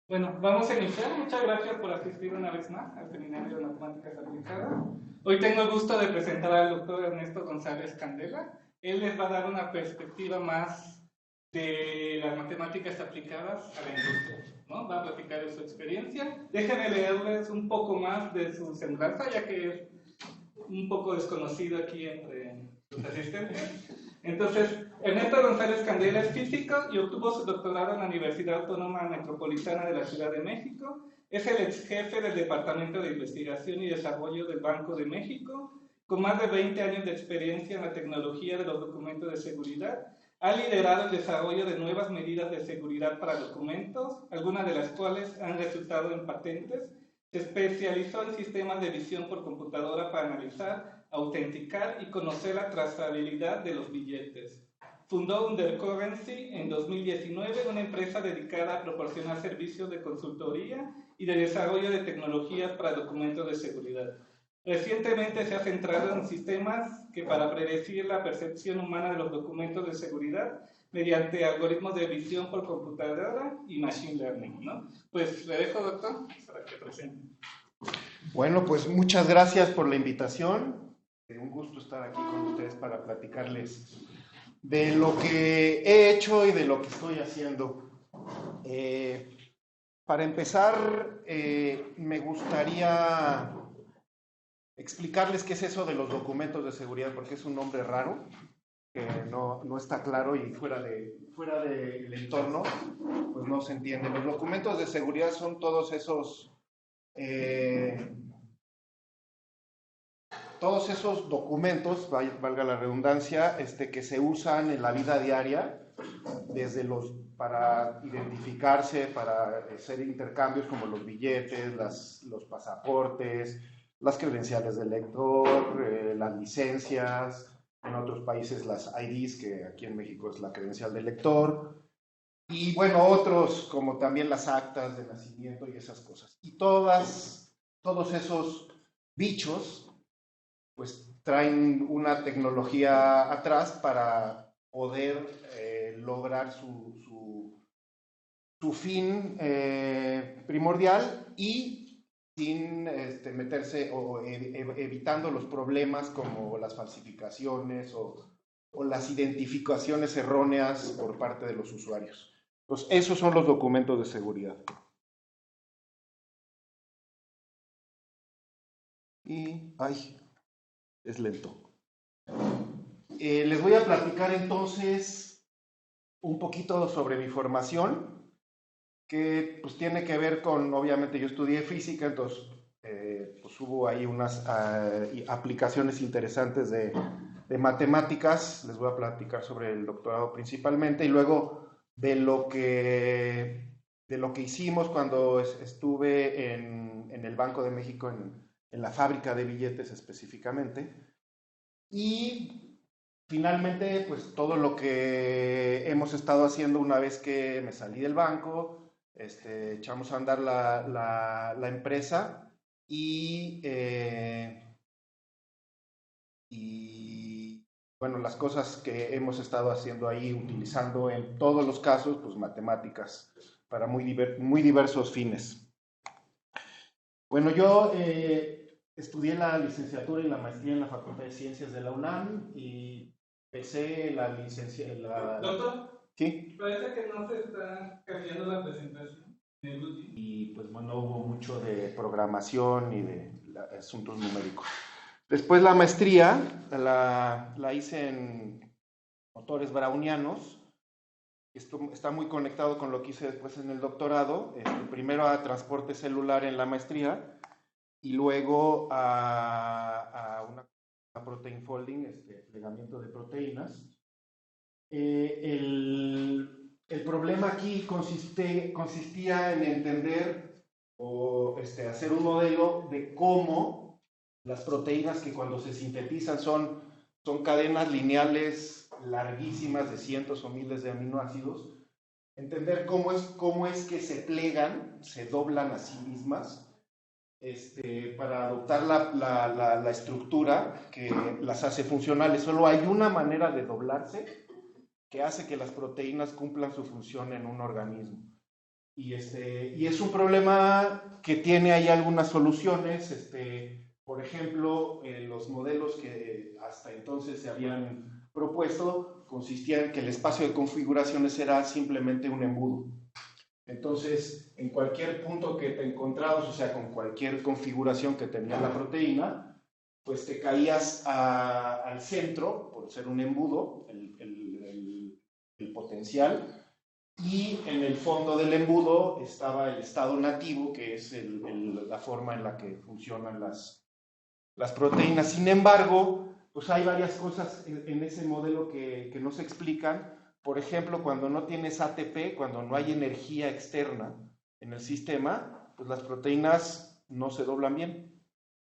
Bueno, vamos a iniciar. Muchas gracias por asistir una vez más al Seminario de Matemáticas Aplicadas. Hoy tengo el gusto de presentar al doctor Ernesto González Candela. Él les va a dar una perspectiva más de las matemáticas aplicadas a la industria, ¿no? Va a platicar de su experiencia. Déjenme leerles un poco más de su semblanza, ya que es un poco desconocido aquí entre los asistentes. Entonces, Ernesto González Candela es físico y obtuvo su doctorado en la Universidad Autónoma Metropolitana de la Ciudad de México. Es el ex jefe del Departamento de Investigación y Desarrollo del Banco de México, con más de 20 años de experiencia en la tecnología de los documentos de seguridad. Ha liderado el desarrollo de nuevas medidas de seguridad para documentos, algunas de las cuales han resultado en patentes. Se especializó en sistemas de visión por computadora para analizar, autenticar y conocer la trazabilidad de los billetes. Fundó Undercurrency en 2019, una empresa dedicada a proporcionar servicios de consultoría y de desarrollo de tecnologías para documentos de seguridad. Recientemente se ha centrado en sistemas que para predecir la percepción humana de los documentos de seguridad mediante algoritmos de visión por computadora y machine learning, ¿no? Pues le dejo, doctor, para que presente. Bueno, pues muchas gracias por la invitación. Un gusto estar aquí con ustedes para platicarles de lo que he hecho y de lo que estoy haciendo. Para empezar, me gustaría explicarles qué es eso de los documentos de seguridad, porque es un nombre raro, que no está claro y fuera del entorno, pues no se entiende. Los documentos de seguridad son todos esos documentos, valga la redundancia, que se usan en la vida diaria, desde para identificarse, para hacer intercambios como los billetes, los pasaportes, las credenciales del lector, las licencias, en otros países las IDs, que aquí en México es la credencial del lector, y bueno, otros como también las actas de nacimiento y esas cosas. Y todos esos bichos pues traen una tecnología atrás para poder lograr su fin primordial y sin meterse o evitando los problemas como las falsificaciones o las identificaciones erróneas por parte de los usuarios. Pues esos son los documentos de seguridad. Y, ay, es lento. Les voy a platicar entonces un poquito sobre mi formación, que pues tiene que ver con, obviamente yo estudié física, entonces pues hubo ahí unas aplicaciones interesantes de matemáticas. Les voy a platicar sobre el doctorado principalmente y luego de lo que hicimos cuando estuve en el Banco de México, en la fábrica de billetes específicamente. Y finalmente, pues todo lo que hemos estado haciendo una vez que me salí del banco, echamos a andar la empresa y bueno, las cosas que hemos estado haciendo ahí, utilizando en todos los casos, pues matemáticas para muy diversos fines. Bueno, yo estudié la licenciatura y la maestría en la Facultad de Ciencias de la UNAM y empecé la licenciatura. Doctor, Sí. parece que no se está cambiando la presentación. Y pues bueno, hubo mucho de programación y de asuntos numéricos. Después la maestría la hice en motores brownianos. Esto está muy conectado con lo que hice después en el doctorado. Primero a transporte celular en la maestría y luego a una protein folding, plegamiento de proteínas. El problema aquí consistía en entender o hacer un modelo de cómo las proteínas, que cuando se sintetizan son cadenas lineales larguísimas de cientos o miles de aminoácidos, entender cómo es que se plegan, se doblan a sí mismas, para adoptar la estructura que las hace funcionales. Solo hay una manera de doblarse que hace que las proteínas cumplan su función en un organismo. y es un problema que tiene ahí algunas soluciones. Por ejemplo, los modelos que hasta entonces se habían propuesto consistían en que el espacio de configuraciones era simplemente un embudo. Entonces, en cualquier punto que te encontrabas, o sea, con cualquier configuración que tenía la proteína, pues te caías al centro, por ser un embudo, el potencial, y en el fondo del embudo estaba el estado nativo, que es la forma en la que funcionan las proteínas. Sin embargo, pues hay varias cosas en ese modelo que no se explican. Por ejemplo, cuando no tienes ATP, cuando no hay energía externa en el sistema, pues las proteínas no se doblan bien.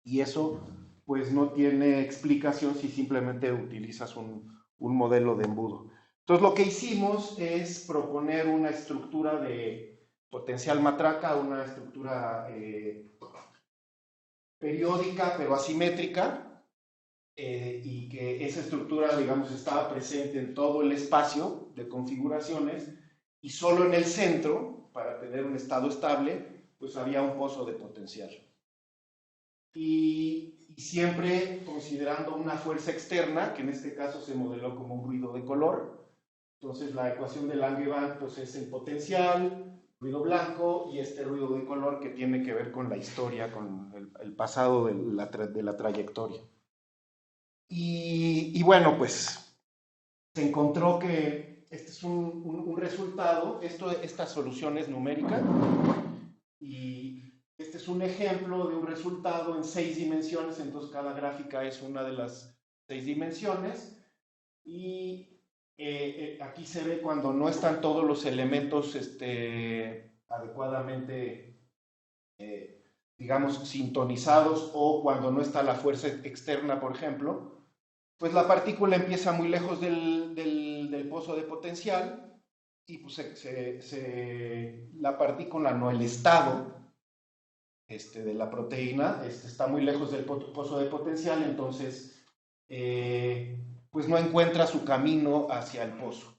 Y eso pues no tiene explicación si simplemente utilizas un modelo de embudo. Entonces lo que hicimos es proponer una estructura de potencial matraca, una estructura periódica pero asimétrica, y que esa estructura, digamos, estaba presente en todo el espacio de configuraciones y solo en el centro, para tener un estado estable, pues había un pozo de potencial. Y siempre considerando una fuerza externa, que en este caso se modeló como un ruido de color. Entonces la ecuación de Langevin pues es el potencial, ruido blanco, y este ruido de color que tiene que ver con la historia, con el pasado de la trayectoria. Y bueno, pues se encontró que este es un resultado. Esta solución es numérica, y este es un ejemplo de un resultado en 6 dimensiones. Entonces cada gráfica es una de las 6 dimensiones, y aquí se ve cuando no están todos los elementos adecuadamente, digamos, sintonizados, o cuando no está la fuerza externa, por ejemplo, pues la partícula empieza muy lejos del pozo de potencial, y pues la partícula, no, el estado de la proteína está muy lejos del pozo de potencial. Entonces pues no encuentra su camino hacia el pozo.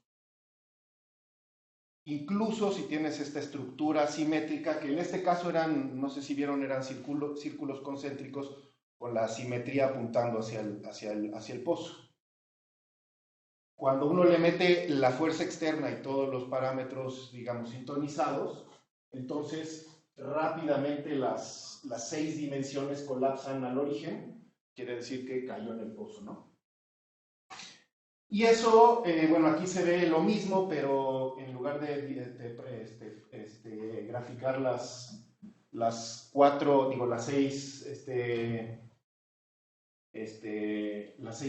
Incluso si tienes esta estructura simétrica, que en este caso eran, no sé si vieron, eran círculos concéntricos con la simetría apuntando hacia el pozo. Cuando uno le mete la fuerza externa y todos los parámetros, digamos, sintonizados, entonces rápidamente las 6 dimensiones colapsan al origen. Quiere decir que cayó en el pozo, ¿no? Y eso, bueno, aquí se ve lo mismo, pero en lugar de graficar las 6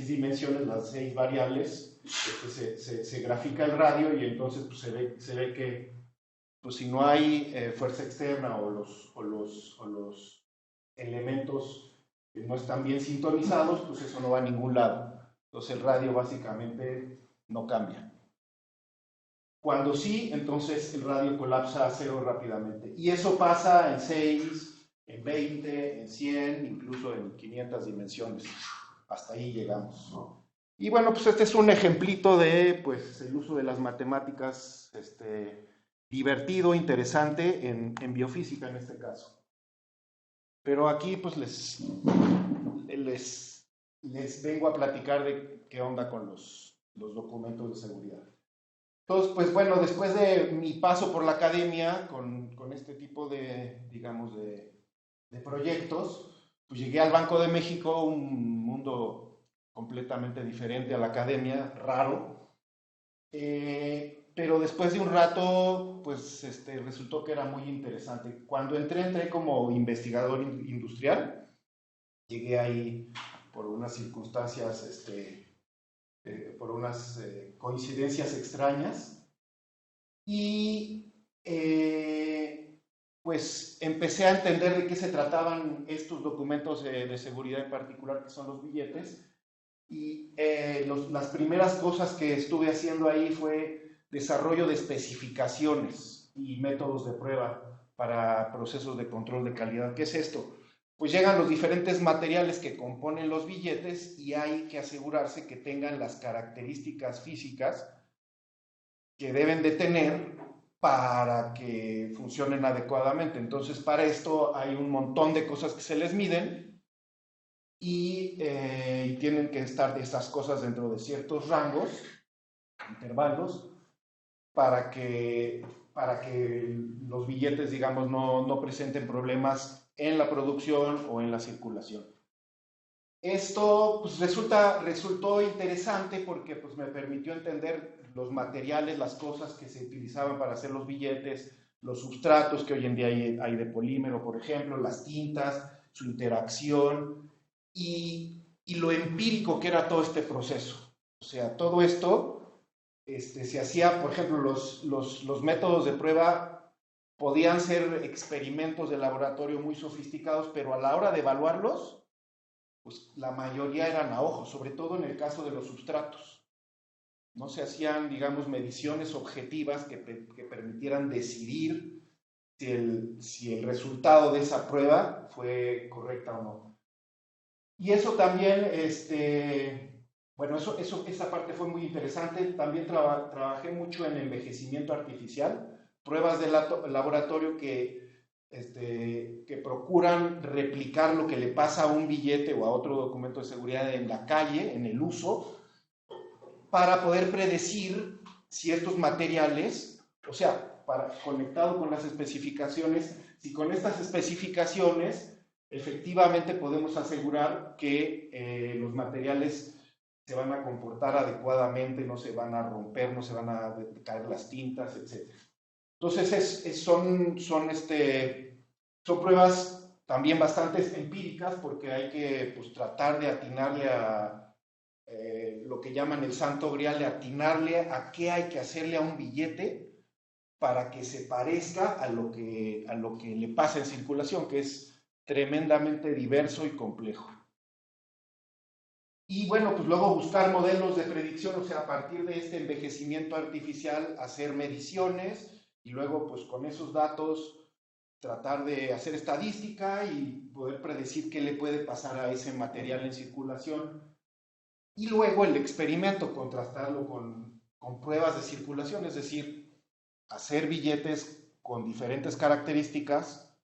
dimensiones, las 6 variables, se grafica el radio, y entonces pues, se ve que pues, si no hay fuerza externa, o los elementos que no están bien sintonizados, pues eso no va a ningún lado. Entonces el radio básicamente no cambia. Cuando sí, entonces el radio colapsa a cero rápidamente. Y eso pasa en 6, en 20, en 100, incluso en 500 dimensiones. Hasta ahí llegamos, ¿no? Y bueno, pues este es un ejemplito de pues, el uso de las matemáticas divertido, interesante en biofísica en este caso. Pero aquí pues les vengo a platicar de qué onda con los documentos de seguridad. Entonces, pues bueno, después de mi paso por la academia con este tipo de, digamos, de proyectos, pues llegué al Banco de México, un mundo completamente diferente a la academia, raro. Pero después de un rato, pues resultó que era muy interesante. Cuando entré como investigador industrial. Llegué ahí por unas circunstancias, por unas coincidencias extrañas, y pues empecé a entender de qué se trataban estos documentos de seguridad, en particular, que son los billetes. Y las primeras cosas que estuve haciendo ahí fue desarrollo de especificaciones y métodos de prueba para procesos de control de calidad. ¿Qué es esto? Pues llegan los diferentes materiales que componen los billetes, y hay que asegurarse que tengan las características físicas que deben de tener para que funcionen adecuadamente. Entonces, para esto hay un montón de cosas que se les miden y tienen que estar estas cosas dentro de ciertos rangos, intervalos, para que los billetes, digamos, no presenten problemas en la producción o en la circulación. Esto pues, resultó interesante porque pues, me permitió entender los materiales, las cosas que se utilizaban para hacer los billetes, los substratos que hoy en día hay de polímero, por ejemplo, las tintas, su interacción y lo empírico que era todo este proceso. O sea, todo esto se hacía, por ejemplo, los métodos de prueba podían ser experimentos de laboratorio muy sofisticados, pero a la hora de evaluarlos, pues la mayoría eran a ojo, sobre todo en el caso de los substratos. No se hacían, digamos, mediciones objetivas que permitieran decidir si el resultado de esa prueba fue correcta o no. Y eso también, bueno, esa parte fue muy interesante. También trabajé mucho en envejecimiento artificial, pruebas de laboratorio que procuran replicar lo que le pasa a un billete o a otro documento de seguridad en la calle, en el uso, para poder predecir si estos materiales, o sea, conectado con las especificaciones, si con estas especificaciones efectivamente podemos asegurar que los materiales se van a comportar adecuadamente, no se van a romper, no se van a caer las tintas, etc. Entonces son pruebas también bastante empíricas porque hay que pues, tratar de atinarle a lo que llaman el santo grial, de atinarle a qué hay que hacerle a un billete para que se parezca a lo que le pasa en circulación, que es tremendamente diverso y complejo. Y bueno, pues luego buscar modelos de predicción, o sea, a partir de este envejecimiento artificial, hacer mediciones y luego pues con esos datos tratar de hacer estadística y poder predecir qué le puede pasar a ese material en circulación. Y luego el experimento, contrastarlo con pruebas de circulación, es decir, hacer billetes con diferentes características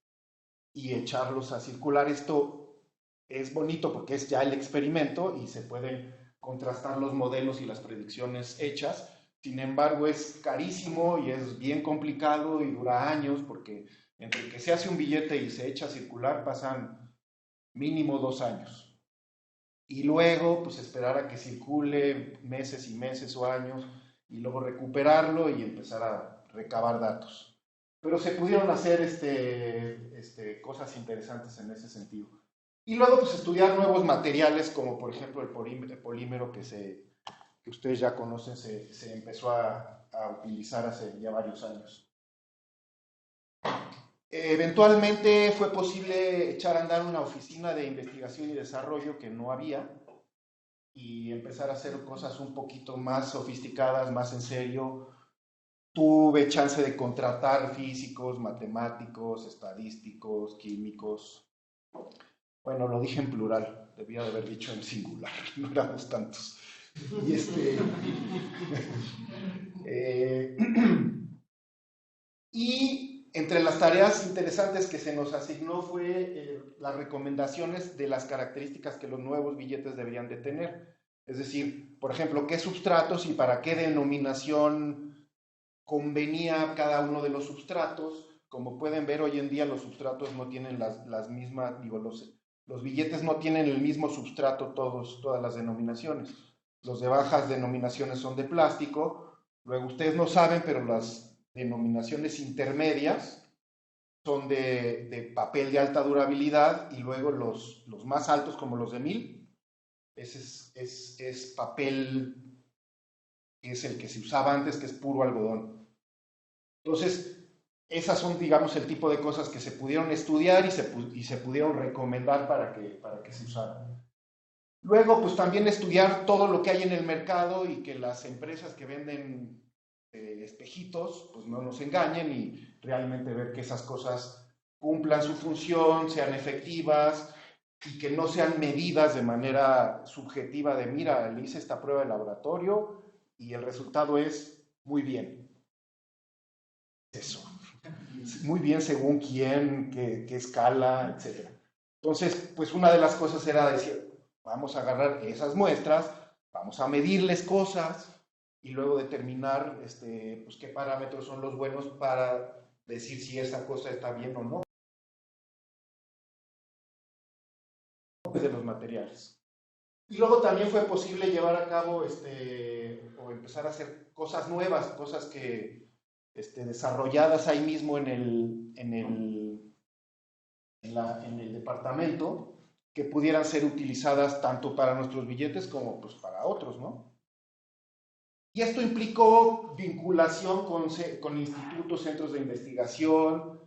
y echarlos a circular. Esto es bonito porque es ya el experimento y se pueden contrastar los modelos y las predicciones hechas. Sin embargo, es carísimo y es bien complicado y dura años porque entre que se hace un billete y se echa a circular pasan mínimo 2 años. Y luego, pues esperar a que circule meses y meses o años y luego recuperarlo y empezar a recabar datos. Pero se pudieron hacer cosas interesantes en ese sentido. Y luego, pues estudiar nuevos materiales como por ejemplo el polímero que ustedes ya conocen, se empezó a utilizar hace ya varios años. Eventualmente fue posible echar a andar una oficina de investigación y desarrollo que no había y empezar a hacer cosas un poquito más sofisticadas, más en serio. Tuve chance de contratar físicos, matemáticos, estadísticos, químicos. Bueno, lo dije en plural, debía de haber dicho en singular, no éramos tantos. Y entre las tareas interesantes que se nos asignó fue las recomendaciones de las características que los nuevos billetes deberían de tener. Es decir, por ejemplo, qué substratos y para qué denominación convenía cada uno de los substratos. Como pueden ver, hoy en día los substratos no tienen las mismas, digo, los billetes no tienen el mismo substrato todas las denominaciones. Los de bajas denominaciones son de plástico. Luego ustedes no saben, pero las denominaciones intermedias son de papel de alta durabilidad y luego los más altos como los de 1000, ese es papel que es el que se usaba antes, que es puro algodón. Entonces, esas son, digamos, el tipo de cosas que se pudieron estudiar y se pudieron recomendar para que se usaran. Luego, pues también estudiar todo lo que hay en el mercado y que las empresas que venden espejitos, pues no nos engañen y realmente ver que esas cosas cumplan su función, sean efectivas y que no sean medidas de manera subjetiva de mira, le hice esta prueba de laboratorio y el resultado es muy bien. eso. Muy bien según quién, qué escala, etc. Entonces, pues una de las cosas era decir, vamos a agarrar esas muestras, vamos a medirles cosas y luego determinar pues, qué parámetros son los buenos para decir si esa cosa está bien o no de los materiales. Y luego también fue posible llevar a cabo o empezar a hacer cosas nuevas, cosas que desarrolladas ahí mismo en el departamento, que pudieran ser utilizadas tanto para nuestros billetes como pues, para otros, ¿no? Y esto implicó vinculación con institutos, centros de investigación.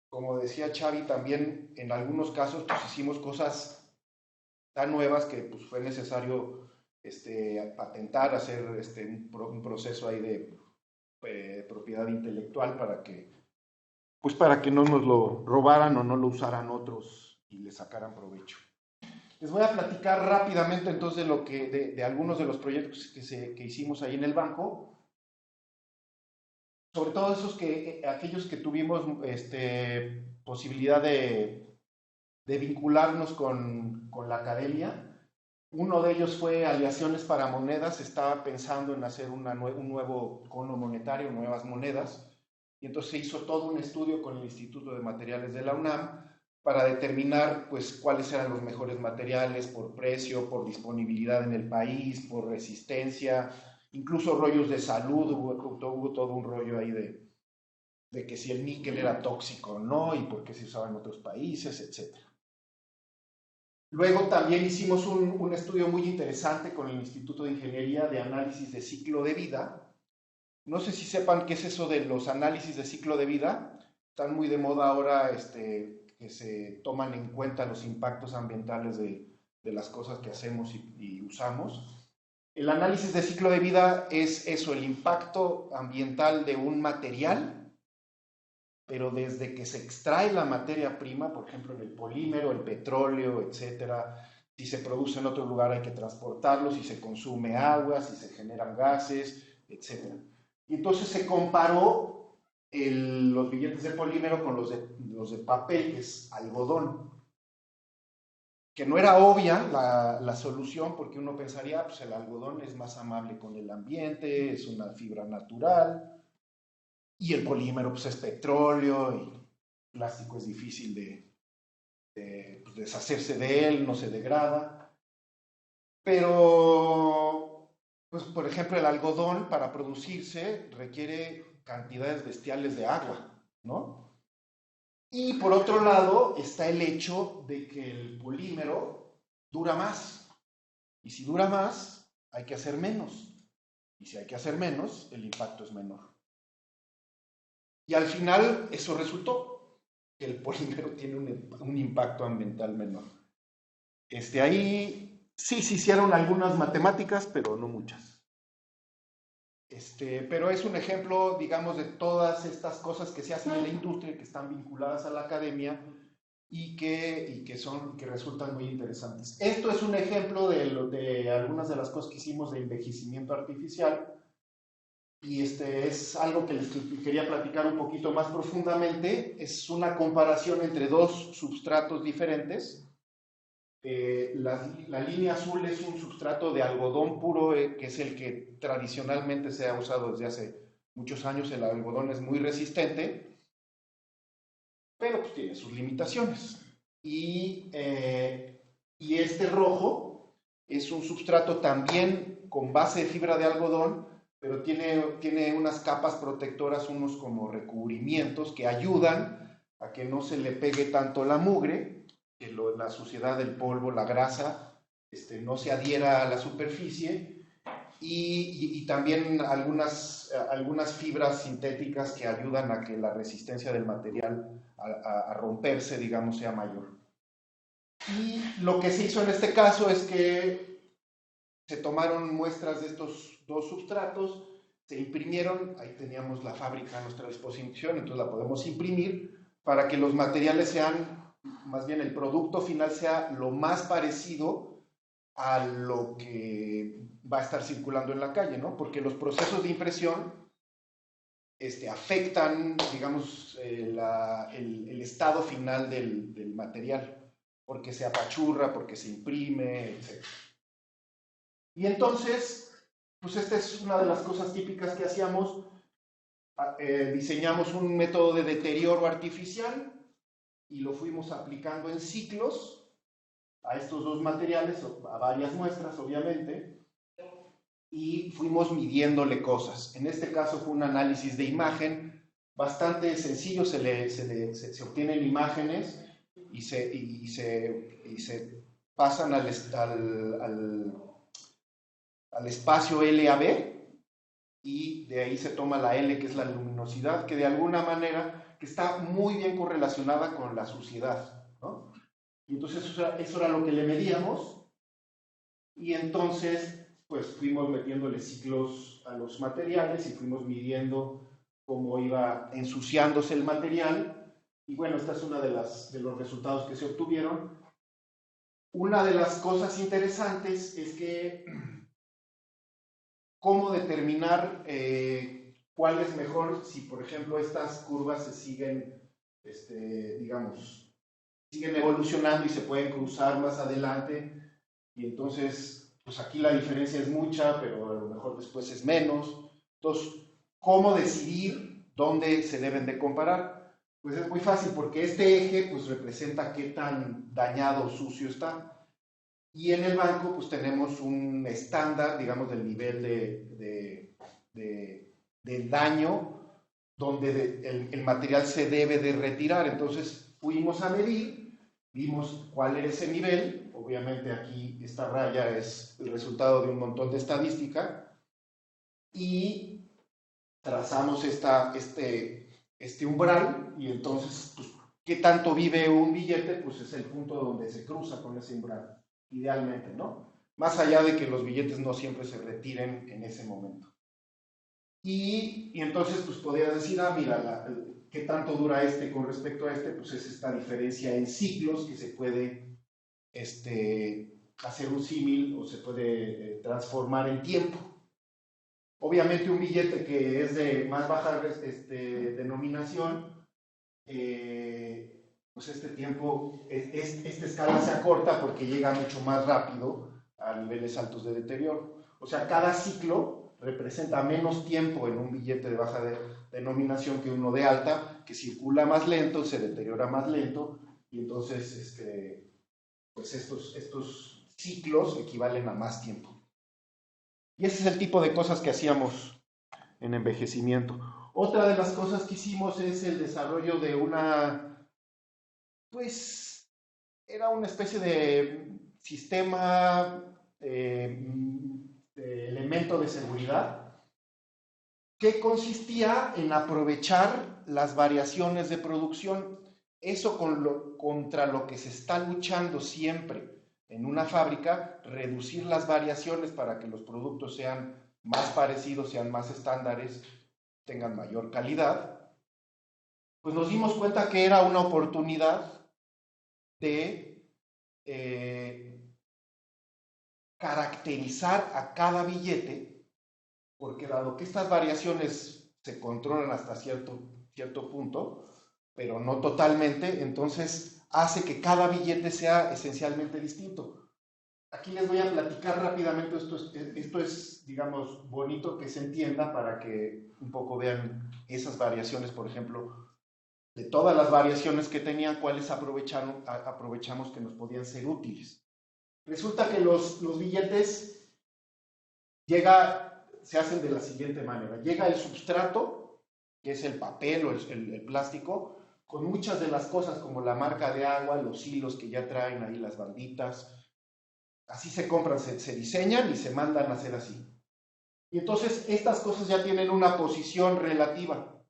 Como decía Xavi, también en algunos casos pues, hicimos cosas tan nuevas que pues, fue necesario patentar, hacer un proceso ahí de propiedad intelectual para que no nos lo robaran o no lo usaran otros y le sacaran provecho. Les voy a platicar rápidamente entonces de algunos de los proyectos que hicimos ahí en el banco, sobre todo aquellos que tuvimos posibilidad de vincularnos con la academia. Uno de ellos fue Aleaciones para Monedas, estaba pensando en hacer un nuevo cono monetario, nuevas monedas, y entonces se hizo todo un estudio con el Instituto de Materiales de la UNAM para determinar pues, cuáles eran los mejores materiales por precio, por disponibilidad en el país, por resistencia, incluso rollos de salud, hubo todo un rollo ahí de que si el níquel era tóxico o no, y por qué se usaba en otros países, etc. Luego también hicimos un estudio muy interesante con el Instituto de Ingeniería de Análisis de Ciclo de Vida. No sé si sepan qué es eso de los análisis de ciclo de vida. Están muy de moda ahora que se toman en cuenta los impactos ambientales de las cosas que hacemos y usamos. El análisis de ciclo de vida es eso, el impacto ambiental de un material, pero desde que se extrae la materia prima, por ejemplo, el polímero, el petróleo, etcétera, si se produce en otro lugar hay que transportarlo, si se consume agua, si se generan gases, etcétera. Y entonces se comparó los billetes de polímero con los de papel, que es algodón. Que no era obvia la solución, porque uno pensaría, pues el algodón es más amable con el ambiente, es una fibra natural, y el polímero pues, es petróleo, y el plástico es difícil pues, deshacerse de él, no se degrada. Pero, pues, por ejemplo, el algodón para producirse requiere cantidades bestiales de agua, ¿no? Y por otro lado está el hecho de que el polímero dura más. Y si dura más, hay que hacer menos. Y si hay que hacer menos, el impacto es menor. Y al final eso resultó, que el polímero tiene un impacto ambiental menor. Ahí sí se hicieron algunas matemáticas, pero no muchas. Pero es un ejemplo, digamos, de todas estas cosas que se hacen en la industria, que están vinculadas a la academia y que resultan muy interesantes. Esto es un ejemplo de algunas de las cosas que hicimos de envejecimiento artificial, y es algo que les quería platicar un poquito más profundamente. Es una comparación entre dos substratos diferentes. La línea azul es un substrato de algodón puro, que es el que tradicionalmente se ha usado desde hace muchos años. El algodón es muy resistente, pero pues tiene sus limitaciones. Y este rojo es un substrato también con base de fibra de algodón, pero tiene unas capas protectoras, unos como recubrimientos que ayudan a que no se le pegue tanto la mugre, que la suciedad del polvo, la grasa, no se adhiera a la superficie, y también algunas fibras sintéticas que ayudan a que la resistencia del material a romperse, digamos, sea mayor. Y lo que se hizo en este caso es que se tomaron muestras de estos dos substratos, se imprimieron, ahí teníamos la fábrica a nuestra disposición, entonces la podemos imprimir para que los materiales sean, más bien el producto final sea lo más parecido a lo que va a estar circulando en la calle, ¿no? Porque los procesos de impresión afectan, digamos, el estado final del material, porque se apachurra, porque se imprime, etc. Y entonces, pues esta es una de las cosas típicas que hacíamos. Diseñamos un método de deterioro artificial y lo fuimos aplicando en ciclos a estos dos materiales, a varias muestras, obviamente, y fuimos midiéndole cosas. En este caso fue un análisis de imagen bastante sencillo, se obtienen imágenes y se pasan al espacio LAB, y de ahí se toma la L, que es la luminosidad, que de alguna manera que está muy bien correlacionada con la suciedad, ¿no? Y entonces eso era lo que le medíamos, y entonces pues fuimos metiéndole ciclos a los materiales y fuimos midiendo cómo iba ensuciándose el material, y bueno, esta es una de los resultados que se obtuvieron. Una de las cosas interesantes es que cómo determinar cuál es mejor si, por ejemplo, estas curvas se siguen, digamos, siguen evolucionando y se pueden cruzar más adelante, y entonces, pues aquí la diferencia es mucha, pero a lo mejor después es menos. Entonces, ¿cómo decidir dónde se deben de comparar? Pues es muy fácil, porque este eje pues representa qué tan dañado o sucio está. Y en el banco, pues tenemos un estándar, digamos, del nivel de daño, donde el material se debe de retirar. Entonces, fuimos a medir, vimos cuál era ese nivel. Obviamente aquí esta raya es el resultado de un montón de estadística. Y trazamos este umbral, y entonces, pues, ¿qué tanto vive un billete? Pues es el punto donde se cruza con ese umbral, idealmente, ¿no? Más allá de que los billetes no siempre se retiren en ese momento. Y entonces, pues podrías decir, mira, ¿qué tanto dura este con respecto a este? Pues es esta diferencia en ciclos que se puede hacer un símil, o se puede transformar en tiempo. Obviamente un billete que es de más baja denominación, pues este tiempo, esta escala se acorta porque llega mucho más rápido a niveles altos de deterioro. O sea, cada ciclo representa menos tiempo en un billete de baja denominación que uno de alta, que circula más lento, se deteriora más lento, y entonces pues estos ciclos equivalen a más tiempo. Y ese es el tipo de cosas que hacíamos en envejecimiento. Otra de las cosas que hicimos es el desarrollo de pues, era una especie de sistema, de elemento de seguridad, que consistía en aprovechar las variaciones de producción. Eso contra lo que se está luchando siempre en una fábrica, reducir las variaciones para que los productos sean más parecidos, sean más estándares, tengan mayor calidad. Pues nos dimos cuenta que era una oportunidad de caracterizar a cada billete, porque dado que estas variaciones se controlan hasta cierto punto, pero no totalmente, entonces hace que cada billete sea esencialmente distinto. Aquí les voy a platicar rápidamente, esto es, digamos, bonito que se entienda para que un poco vean esas variaciones, por ejemplo, de todas las variaciones que tenían, cuáles aprovechamos que nos podían ser útiles. Resulta que los billetes se hacen de la siguiente manera. Llega el substrato, que es el papel o el plástico, con muchas de las cosas como la marca de agua, los hilos que ya traen ahí, las banditas. Así se compran, se diseñan y se mandan a hacer así. Y entonces estas cosas ya tienen una posición relativa.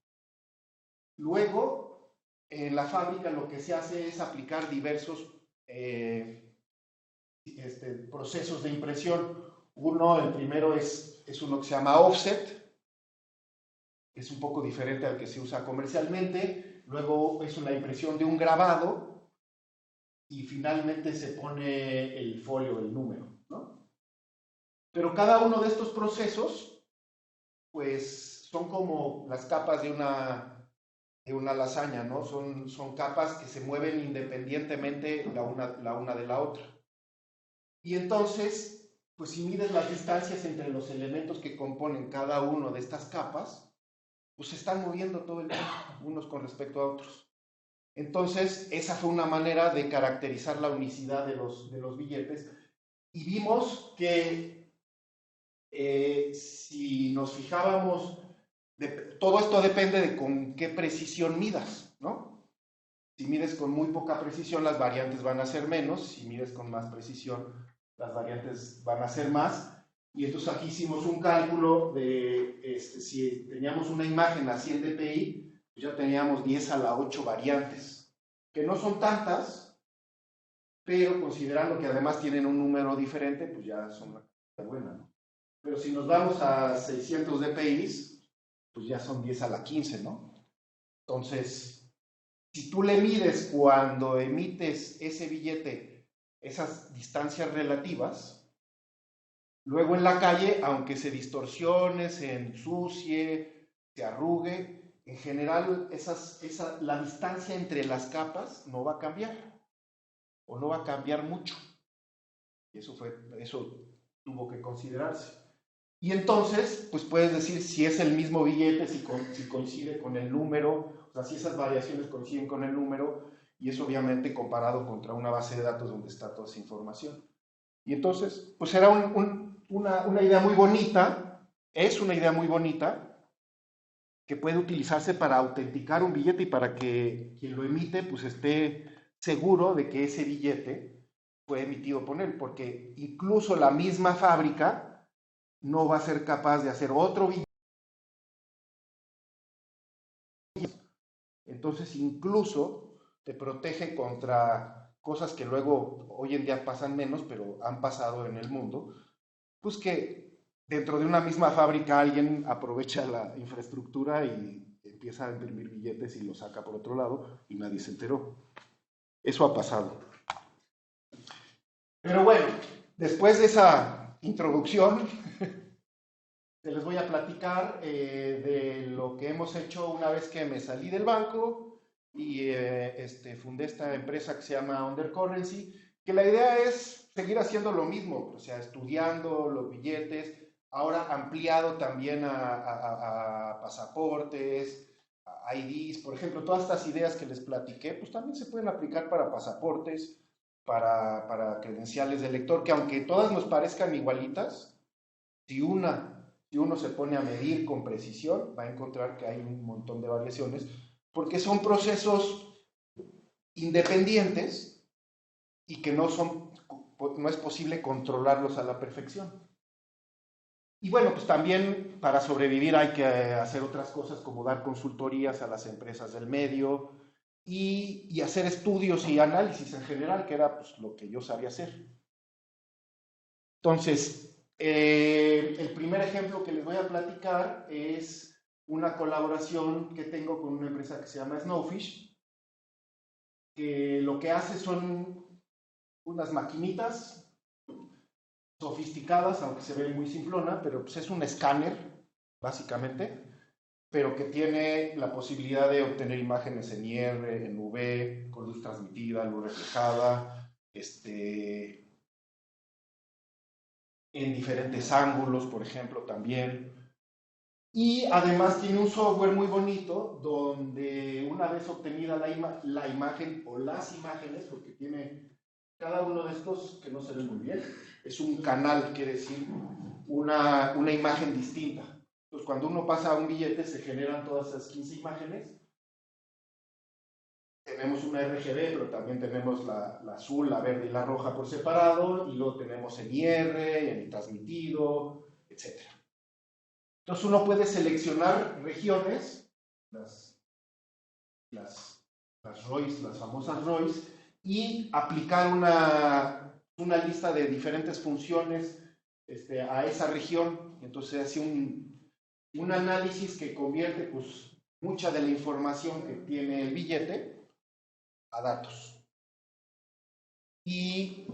Luego, en la fábrica lo que se hace es aplicar diversos procesos de impresión. El primero es uno que se llama offset, es un poco diferente al que se usa comercialmente. Luego es una impresión de un grabado, y finalmente se pone el folio, el número, ¿no? Pero cada uno de estos procesos, pues son como las capas de una lasaña, ¿no? Son capas que se mueven independientemente la una de la otra. Y entonces, pues si mides las distancias entre los elementos que componen cada uno de estas capas, pues se están moviendo todo el tiempo, unos con respecto a otros. Entonces, esa fue una manera de caracterizar la unicidad de los billetes. Y vimos que si nos fijábamos, todo esto depende de con qué precisión midas, ¿no? Si mides con muy poca precisión, las variantes van a ser menos. Si mides con más precisión, las variantes van a ser más. Y entonces aquí hicimos un cálculo de si teníamos una imagen a 100 dpi, pues ya teníamos 10 a la 8 variantes, que no son tantas, pero considerando que además tienen un número diferente, pues ya son una cantidad buena, ¿no? Pero si nos vamos a 600 dpi, pues ya son 10 a la 15, ¿no? Entonces, si tú le mides cuando emites ese billete esas distancias relativas, luego en la calle, aunque se distorsione, se ensucie, se arrugue, en general la distancia entre las capas no va a cambiar, o no va a cambiar mucho. Y eso tuvo que considerarse. Y entonces, pues puedes decir si es el mismo billete, si coincide con el número, o sea, si esas variaciones coinciden con el número, y eso obviamente comparado contra una base de datos donde está toda esa información. Y entonces, pues era una idea muy bonita, es una idea muy bonita, que puede utilizarse para autenticar un billete y para que quien lo emite, pues esté seguro de que ese billete fue emitido por él, porque incluso la misma fábrica no va a ser capaz de hacer otro billete. Entonces incluso te protege contra cosas que luego hoy en día pasan menos, pero han pasado en el mundo, pues que dentro de una misma fábrica alguien aprovecha la infraestructura y empieza a imprimir billetes y los saca por otro lado y nadie se enteró. Eso ha pasado. Pero bueno, después de esa introducción, les voy a platicar de lo que hemos hecho una vez que me salí del banco y fundé esta empresa que se llama Undercurrency, que la idea es seguir haciendo lo mismo, o sea, estudiando los billetes, ahora ampliado también a pasaportes, a IDs, por ejemplo, todas estas ideas que les platiqué, pues también se pueden aplicar para pasaportes, para credenciales de lector, que aunque todas nos parezcan igualitas, si uno se pone a medir con precisión, va a encontrar que hay un montón de variaciones, porque son procesos independientes y que no es posible controlarlos a la perfección. Y bueno, pues también para sobrevivir hay que hacer otras cosas como dar consultorías a las empresas del medio y hacer estudios y análisis en general, que era pues lo que yo sabía hacer. Entonces, el primer ejemplo que les voy a platicar es una colaboración que tengo con una empresa que se llama Snowfish, que lo que hace son unas maquinitas sofisticadas, aunque se ve muy simplona, pero pues es un escáner, básicamente, pero que tiene la posibilidad de obtener imágenes en IR, en UV, con luz transmitida, luz reflejada, en diferentes ángulos, por ejemplo, también. Y además tiene un software muy bonito donde una vez obtenida la imagen o las imágenes, porque tiene cada uno de estos que no se ve muy bien, es un canal, quiere decir una imagen distinta. Entonces cuando uno pasa un billete se generan todas esas 15 imágenes. Tenemos una RGB, pero también tenemos la azul, la verde y la roja por separado, y luego tenemos el IR, el transmitido, etc. Entonces uno puede seleccionar regiones, las ROIs, las famosas ROIs, y aplicar una lista de diferentes funciones a esa región. Entonces hace un análisis que convierte pues, mucha de la información que tiene el billete a datos. Y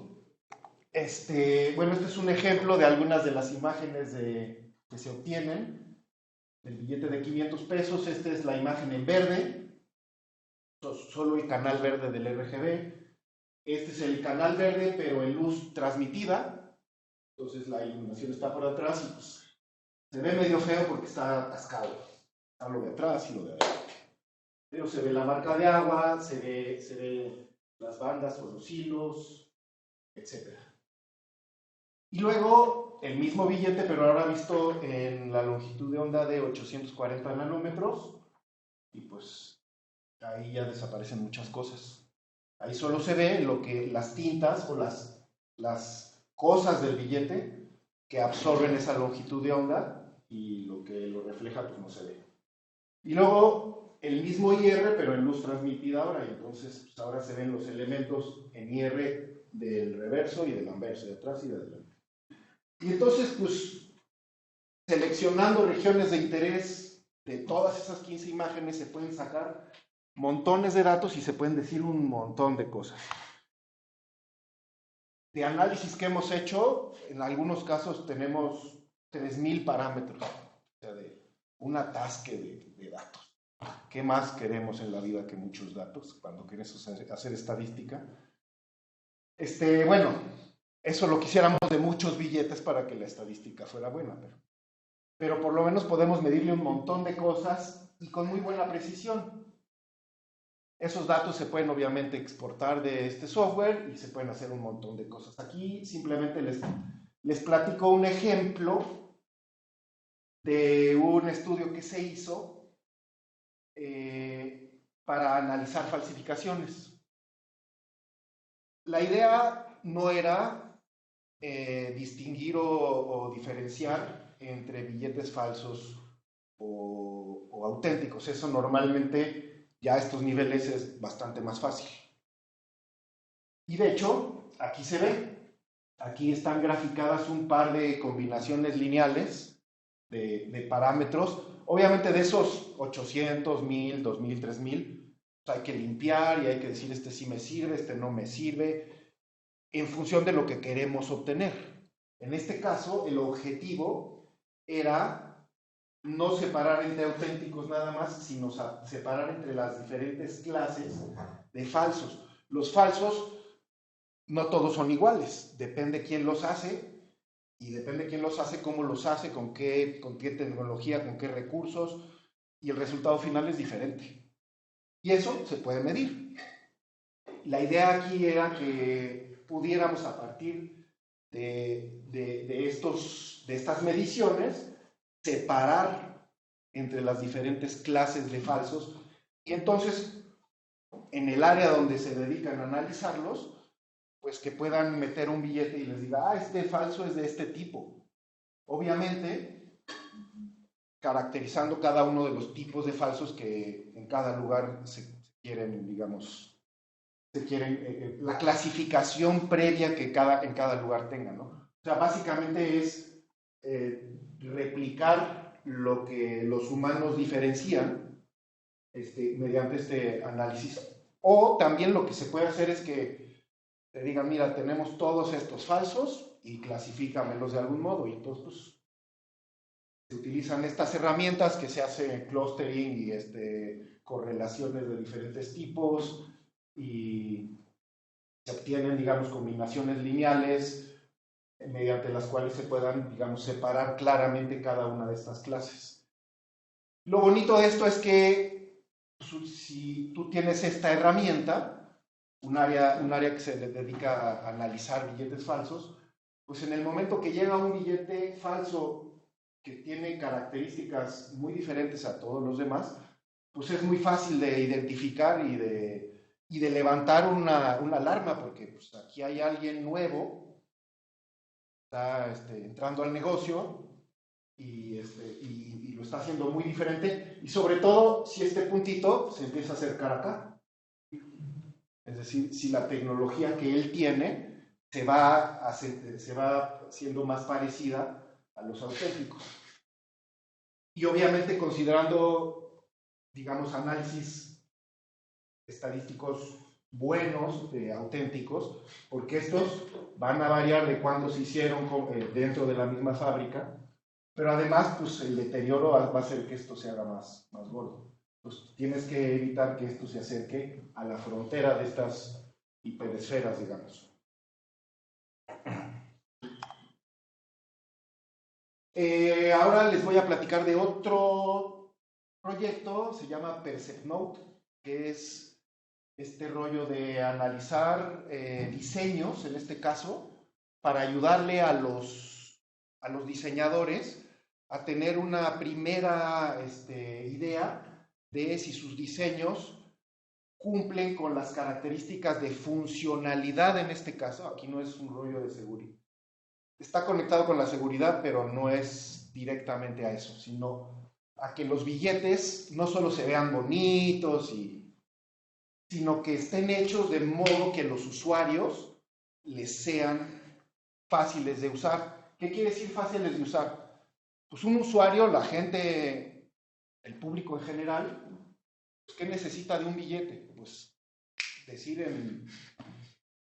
bueno, este es un ejemplo de algunas de las imágenes que se obtienen. del billete de 500 pesos. Esta es la imagen en verde, solo el canal verde del RGB. Este es el canal verde, pero en luz transmitida. Entonces la iluminación está por atrás y pues se ve medio feo porque está atascado. Está lo de atrás y lo de adelante. Pero se ve la marca de agua, se ve las bandas con los hilos, etc. Y luego el mismo billete, pero ahora visto en la longitud de onda de 840 nanómetros. Y pues ahí ya desaparecen muchas cosas. Ahí solo se ve las tintas o las cosas del billete que absorben esa longitud de onda, y lo que lo refleja pues no se ve. Y luego el mismo IR, pero en luz transmitida ahora, y entonces pues ahora se ven los elementos en IR del reverso y del anverso, de atrás y de adelante. Y entonces pues seleccionando regiones de interés de todas esas 15 imágenes se pueden sacar montones de datos y se pueden decir un montón de cosas. De análisis que hemos hecho, en algunos casos tenemos 3000 parámetros, o sea, de un atasque de datos. ¿Qué más queremos en la vida que muchos datos cuando queremos hacer estadística? Bueno, eso lo quisiéramos de muchos billetes para que la estadística fuera buena, pero por lo menos podemos medirle un montón de cosas y con muy buena precisión. Esos datos se pueden obviamente exportar de este software y se pueden hacer un montón de cosas. Aquí simplemente les platico un ejemplo de un estudio que se hizo para analizar falsificaciones. La idea no era distinguir o diferenciar entre billetes falsos o auténticos. Eso normalmente ya a estos niveles es bastante más fácil. Y de hecho, aquí se ve, aquí están graficadas un par de combinaciones lineales de parámetros. Obviamente de esos 800, 1000, 2000, 3000, pues hay que limpiar y hay que decir este sí me sirve, este no me sirve, en función de lo que queremos obtener. En este caso, el objetivo era no separar entre auténticos nada más, sino separar entre las diferentes clases de falsos. Los falsos no todos son iguales, depende quién los hace, y depende quién los hace, cómo los hace, con qué tecnología, con qué recursos, y el resultado final es diferente. Y eso se puede medir. La idea aquí era que pudiéramos, a partir de estas mediciones, separar entre las diferentes clases de falsos, y entonces en el área donde se dedican a analizarlos, pues que puedan meter un billete y les diga, este falso es de este tipo. Obviamente, caracterizando cada uno de los tipos de falsos que en cada lugar se quieren, digamos, la clasificación previa que en cada lugar tenga, ¿no? O sea, básicamente es replicar lo que los humanos diferencian mediante este análisis. O también lo que se puede hacer es que te digan, mira, tenemos todos estos falsos y clasifícamelos de algún modo. Y entonces, pues, se utilizan estas herramientas que se hace clustering y correlaciones de diferentes tipos, y se obtienen, digamos, combinaciones lineales mediante las cuales se puedan, digamos, separar claramente cada una de estas clases. Lo bonito de esto es que si tú tienes esta herramienta, un área que se dedica a analizar billetes falsos, pues en el momento que llega un billete falso que tiene características muy diferentes a todos los demás, pues es muy fácil de identificar y de levantar una alarma, porque pues aquí hay alguien nuevo, está entrando al negocio y lo está haciendo muy diferente, y sobre todo si este puntito se empieza a acercar acá. Es decir, si la tecnología que él tiene se va siendo más parecida a los auténticos. Y obviamente considerando, digamos, análisis estadísticos buenos, auténticos, porque estos van a variar de cuándo se hicieron dentro de la misma fábrica, pero además, pues el deterioro va a hacer que esto se haga más gordo. Pues tienes que evitar que esto se acerque a la frontera de estas hiperesferas, digamos. Ahora les voy a platicar de otro proyecto, se llama PerceptNote, que es este rollo de analizar diseños, en este caso, para ayudarle a los diseñadores a tener una primera idea de si sus diseños cumplen con las características de funcionalidad en este caso. Aquí no es un rollo de seguridad. Está conectado con la seguridad, pero no es directamente a eso, sino a que los billetes no solo se vean bonitos, sino que estén hechos de modo que los usuarios les sean fáciles de usar. ¿Qué quiere decir fáciles de usar? Pues un usuario, la gente, el público en general, pues, ¿qué necesita de un billete? Pues decir en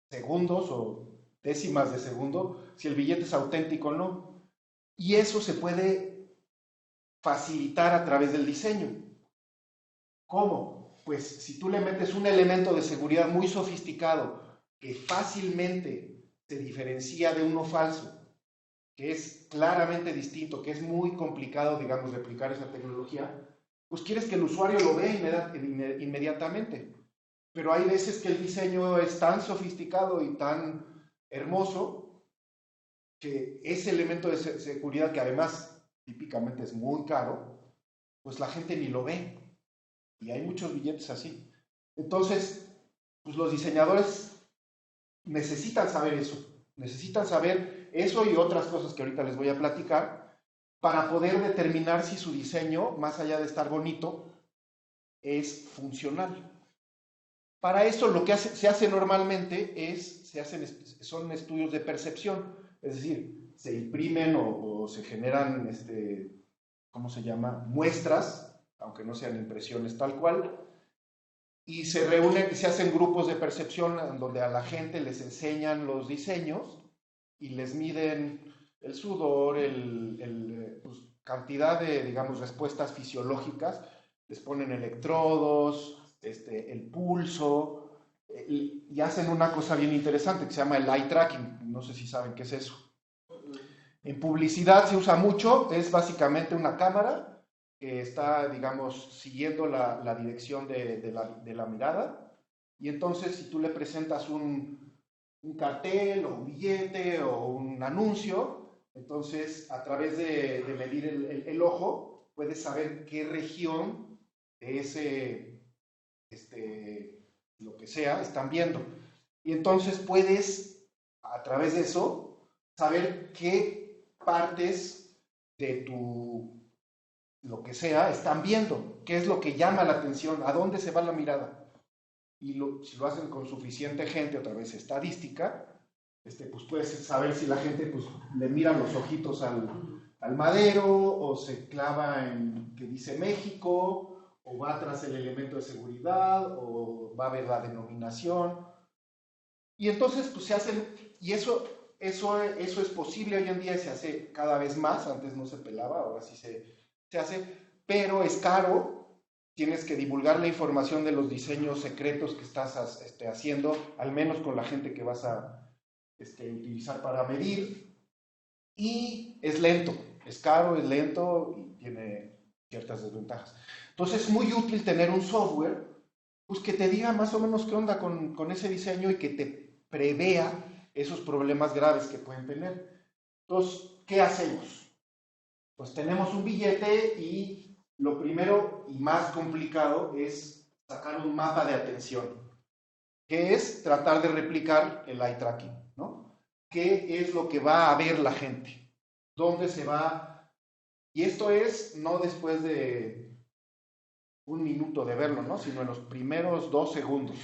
segundos o décimas de segundo si el billete es auténtico o no. Y eso se puede facilitar a través del diseño. ¿Cómo? Pues si tú le metes un elemento de seguridad muy sofisticado que fácilmente se diferencia de uno falso, que es claramente distinto, que es muy complicado, digamos, replicar esa tecnología, pues quieres que el usuario lo vea inmediatamente. Pero hay veces que el diseño es tan sofisticado y tan hermoso que ese elemento de seguridad, que además típicamente es muy caro, pues la gente ni lo ve. Y hay muchos billetes así. Entonces, pues los diseñadores necesitan saber eso. Necesitan saber eso y otras cosas que ahorita les voy a platicar para poder determinar si su diseño, más allá de estar bonito, es funcional. Para eso lo que se hace normalmente son estudios de percepción, es decir, se imprimen o se generan, ¿cómo se llama? Muestras, aunque no sean impresiones tal cual, y se reúnen, se hacen grupos de percepción donde a la gente les enseñan los diseños y les miden el sudor, pues, cantidad de, digamos, respuestas fisiológicas, les ponen electrodos, el pulso, y hacen una cosa bien interesante que se llama el eye tracking. No sé si saben qué es eso. En publicidad se usa mucho, es básicamente una cámara que está, digamos, siguiendo la dirección de la mirada, y entonces si tú le presentas un cartel o un billete o un anuncio, entonces a través de medir el ojo, puedes saber qué región de ese lo que sea, están viendo. Y entonces puedes, a través de eso, saber qué partes de lo que sea, están viendo, qué es lo que llama la atención, a dónde se va la mirada. Y si lo hacen con suficiente gente, otra vez estadística, pues puedes saber si la gente pues, le mira los ojitos al madero, o se clava en que dice México, o va tras el elemento de seguridad, o va a ver la denominación. Y entonces, pues se hacen, y eso es posible hoy en día, se hace cada vez más, antes no se pelaba, ahora sí se hace, pero es caro, tienes que divulgar la información de los diseños secretos que estás haciendo, al menos con la gente que vas a utilizar para medir, y es lento, es caro, es lento, y tiene ciertas desventajas. Entonces es muy útil tener un software pues, que te diga más o menos qué onda con ese diseño y que te prevea esos problemas graves que pueden tener. Entonces, ¿qué hacemos? Pues tenemos un billete y lo primero y más complicado es sacar un mapa de atención, que es tratar de replicar el eye tracking, ¿no? ¿Qué es lo que va a ver la gente? ¿Dónde se va? Y esto es no después de un minuto de verlo, ¿no? Sino en los primeros 2 segundos.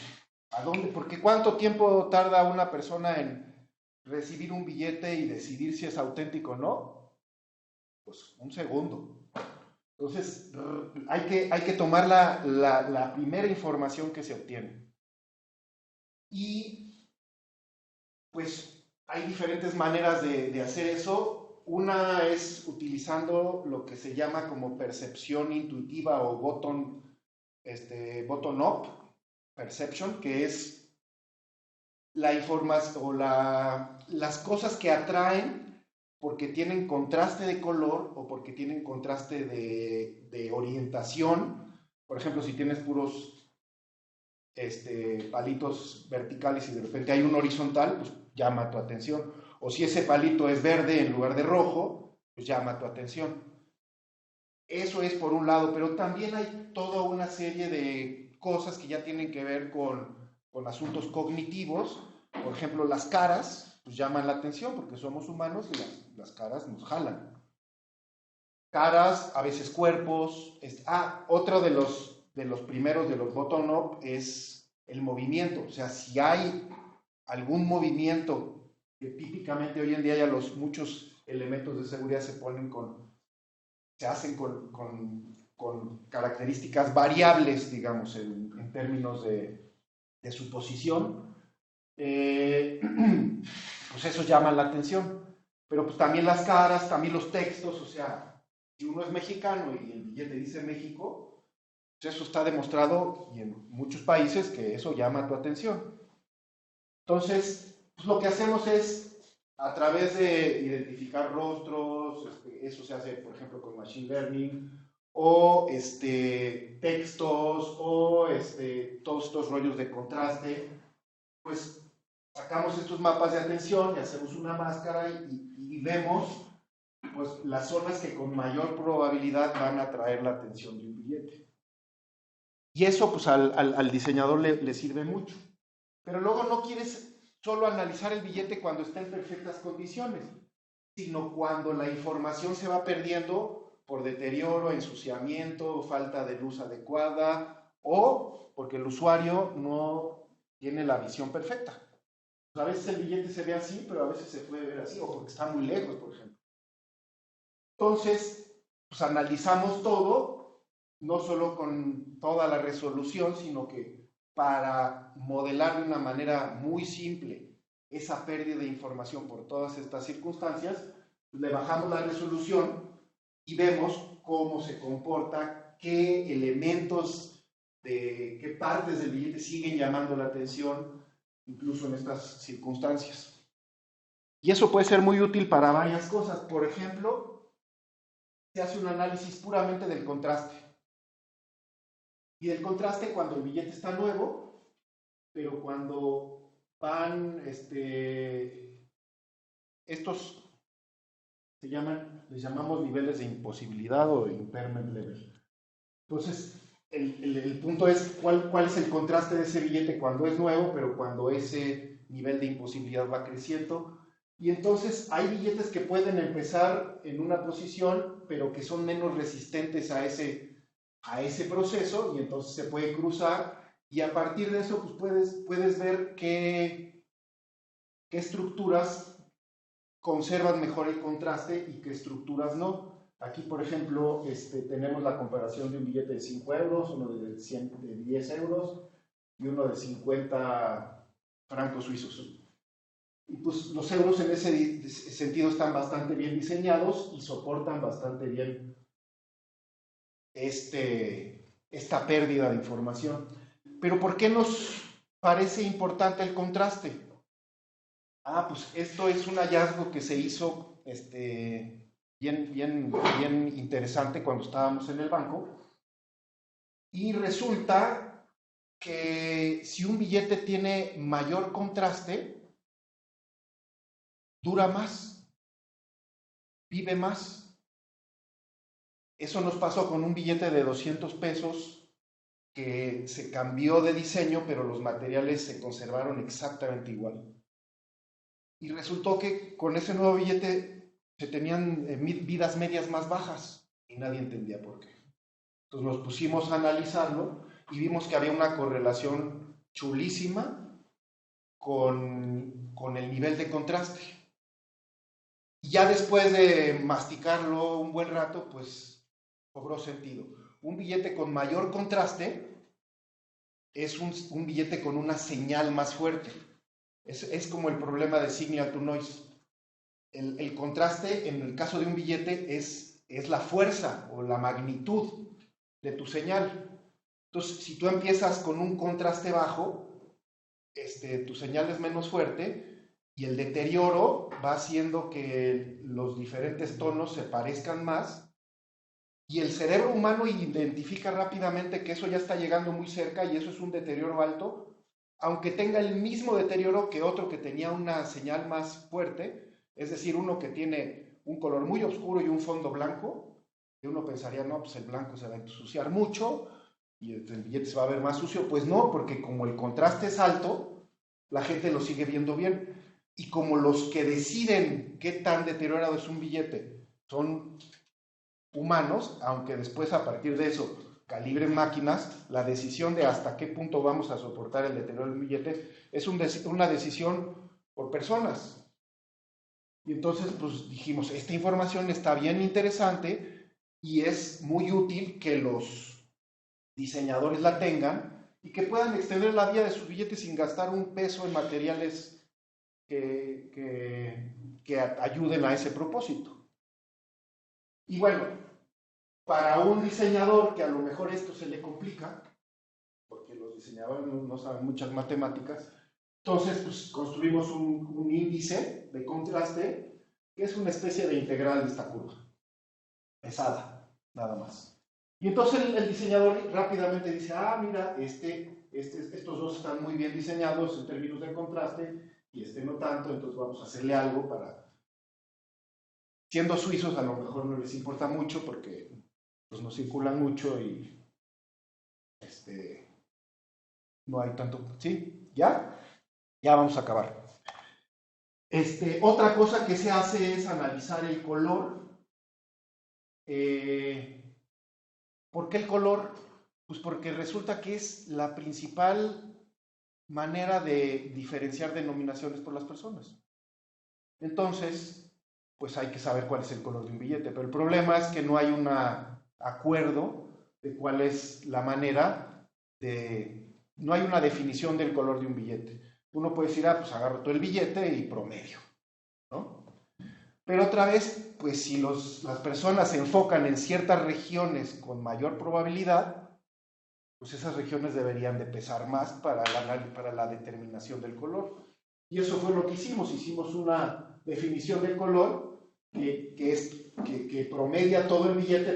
¿A dónde? Porque ¿cuánto tiempo tarda una persona en recibir un billete y decidir si es auténtico o no? Pues 1 segundo. Entonces, hay que tomar la primera información que se obtiene. Y, pues, hay diferentes maneras de hacer eso. Una es utilizando lo que se llama como percepción intuitiva o bottom-up perception, que es la información o las cosas que atraen porque tienen contraste de color o porque tienen contraste de orientación. Por ejemplo, si tienes puros palitos verticales y de repente hay un horizontal, pues llama tu atención. O si ese palito es verde en lugar de rojo, pues llama tu atención. Eso es por un lado, pero también hay toda una serie de cosas que ya tienen que ver con asuntos cognitivos. Por ejemplo, las caras, pues llaman la atención porque somos humanos y las caras nos jalan. Caras, a veces cuerpos. Otro de los primeros de los bottom-up es el movimiento. O sea, si hay algún movimiento que típicamente hoy en día ya muchos elementos de seguridad se hacen con características variables, digamos, en términos de su posición, pues eso llama la atención. Pero pues también las caras, también los textos, o sea, si uno es mexicano y el billete dice México, pues eso está demostrado y en muchos países que eso llama tu atención. Entonces, pues lo que hacemos es, a través de identificar rostros, eso se hace, por ejemplo, con Machine Learning, o textos, o todos estos rollos de contraste, pues sacamos estos mapas de atención y hacemos una máscara y vemos pues, las zonas que con mayor probabilidad van a atraer la atención de un billete. Y eso pues al diseñador le sirve mucho. Pero luego no quieres solo analizar el billete cuando está en perfectas condiciones, sino cuando la información se va perdiendo por deterioro, ensuciamiento, falta de luz adecuada o porque el usuario no tiene la visión perfecta. A veces el billete se ve así, pero a veces se puede ver así, o porque está muy lejos, por ejemplo. Entonces, pues analizamos todo, no solo con toda la resolución, sino que para modelar de una manera muy simple esa pérdida de información por todas estas circunstancias, le bajamos la resolución y vemos cómo se comporta, qué elementos, qué partes del billete siguen llamando la atención, incluso en estas circunstancias. Y eso puede ser muy útil para varias cosas. Por ejemplo, se hace un análisis puramente del contraste. Y del contraste cuando el billete está nuevo, pero cuando van estos les llamamos niveles de imposibilidad o impairment level. Entonces, el punto es cuál es el contraste de ese billete cuando es nuevo, pero cuando ese nivel de imposibilidad va creciendo. Y entonces hay billetes que pueden empezar en una posición, pero que son menos resistentes a ese proceso, y entonces se puede cruzar, y a partir de eso pues puedes ver qué estructuras conservan mejor el contraste y qué estructuras no. Aquí, por ejemplo, tenemos la comparación de un billete de 5 euros, uno de 10 euros y uno de 50 francos suizos. Y pues los euros en ese sentido están bastante bien diseñados y soportan bastante bien esta pérdida de información. Pero ¿por qué nos parece importante el contraste? Pues esto es un hallazgo que se hizo bien interesante cuando estábamos en el banco. Y resulta que si un billete tiene mayor contraste, dura más, vive más. Eso nos pasó con un billete de 200 pesos que se cambió de diseño, pero los materiales se conservaron exactamente igual. Y resultó que con ese nuevo billete se tenían vidas medias más bajas y nadie entendía por qué. Entonces nos pusimos a analizarlo y vimos que había una correlación chulísima con el nivel de contraste. Y ya después de masticarlo un buen rato, pues cobró sentido. Un billete con mayor contraste es un billete con una señal más fuerte. Es como el problema de signal to noise. el contraste en el caso de un billete es la fuerza o la magnitud de tu señal. Entonces, si tú empiezas con un contraste bajo, tu señal es menos fuerte y el deterioro va haciendo que los diferentes tonos se parezcan más y el cerebro humano identifica rápidamente que eso ya está llegando muy cerca y eso es un deterioro alto, aunque tenga el mismo deterioro que otro que tenía una señal más fuerte, es decir, uno que tiene un color muy oscuro y un fondo blanco, que uno pensaría, no, pues el blanco se va a ensuciar mucho y el billete se va a ver más sucio. Pues no, porque como el contraste es alto, la gente lo sigue viendo bien. Y como los que deciden qué tan deteriorado es un billete son humanos, aunque después a partir de eso calibren máquinas, la decisión de hasta qué punto vamos a soportar el deterioro del billete es una decisión por personas. Y entonces pues dijimos, esta información está bien interesante y es muy útil que los diseñadores la tengan y que puedan extender la vida de sus billetes sin gastar un peso en materiales que ayuden a ese propósito. Y bueno, para un diseñador que a lo mejor esto se le complica, porque los diseñadores no saben muchas matemáticas, entonces pues, construimos un índice de contraste que es una especie de integral de esta curva, pesada, nada más. Y entonces el diseñador rápidamente dice, ah, mira, estos dos están muy bien diseñados en términos de contraste y no tanto, entonces vamos a hacerle algo para... Siendo suizos a lo mejor no les importa mucho porque pues, no circulan mucho y no hay tanto... ¿Sí? ¿Ya? Ya vamos a acabar. Otra cosa que se hace es analizar el color. ¿Por qué el color? Pues porque resulta que es la principal manera de diferenciar denominaciones por las personas. Entonces, pues hay que saber cuál es el color de un billete, pero el problema es que no hay un acuerdo de cuál es la manera de... No hay una definición del color de un billete. Uno puede decir, pues agarro todo el billete y promedio, ¿no? Pero otra vez, pues si las personas se enfocan en ciertas regiones con mayor probabilidad, pues esas regiones deberían de pesar más para la determinación del color. Y eso fue lo que hicimos. Hicimos una definición de color que promedia todo el billete,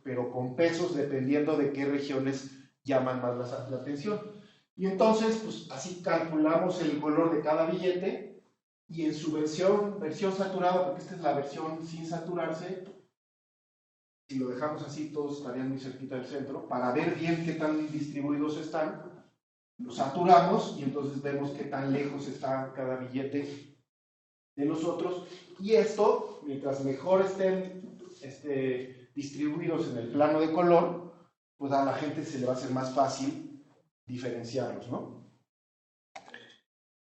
pero con pesos dependiendo de qué regiones llaman más la atención. Y entonces, pues así calculamos el color de cada billete y en su versión saturada, porque esta es la versión sin saturarse, si lo dejamos así, todos estarían muy cerquita del centro, para ver bien qué tan distribuidos están, lo saturamos y entonces vemos qué tan lejos está cada billete de los otros. Y esto, mientras mejor estén distribuidos en el plano de color, pues a la gente se le va a hacer más fácil diferenciarlos, ¿no?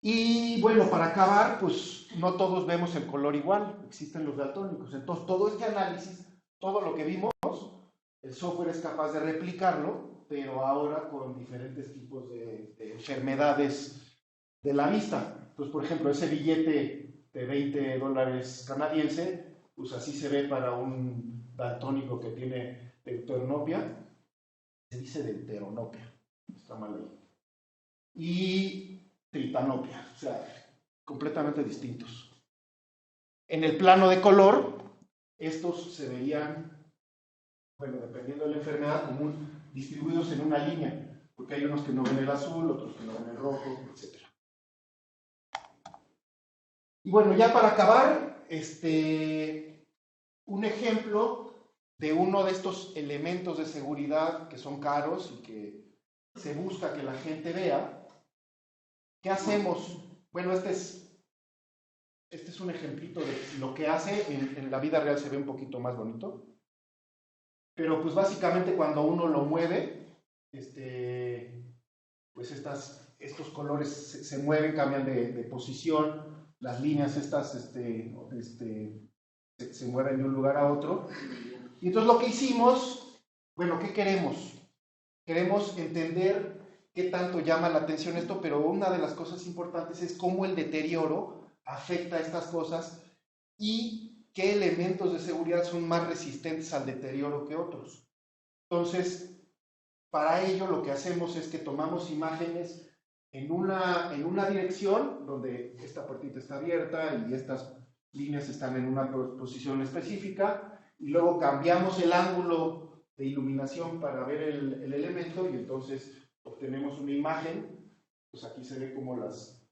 Y bueno, para acabar, pues no todos vemos el color igual, existen los daltónicos. Entonces, todo este análisis, todo lo que vimos, el software es capaz de replicarlo, pero ahora con diferentes tipos de enfermedades de la vista. Entonces, por ejemplo, ese billete de $20 canadiense, pues así se ve para un daltónico que tiene deuteronopia. Se dice deuteronopia, está mal ahí. Y tritanopia, o sea, completamente distintos. En el plano de color, estos se verían, bueno, dependiendo de la enfermedad, como distribuidos en una línea, porque hay unos que no ven el azul, otros que no ven el rojo, etc. Y bueno, ya para acabar, un ejemplo de uno de estos elementos de seguridad que son caros y que se busca que la gente vea. ¿Qué hacemos? Bueno, este es un ejemplito de lo que hace. En la vida real se ve un poquito más bonito. Pero pues básicamente cuando uno lo mueve, pues estos colores se mueven, cambian de posición. Las líneas estas se mueven de un lugar a otro. Y entonces lo que hicimos, bueno, ¿qué queremos? Queremos entender qué tanto llama la atención esto, pero una de las cosas importantes es cómo el deterioro afecta a estas cosas y qué elementos de seguridad son más resistentes al deterioro que otros. Entonces, para ello lo que hacemos es que tomamos imágenes en una dirección donde esta puertita está abierta y estas líneas están en una posición específica, y luego cambiamos el ángulo de iluminación para ver el elemento, y entonces obtenemos una imagen. Pues aquí se ve como las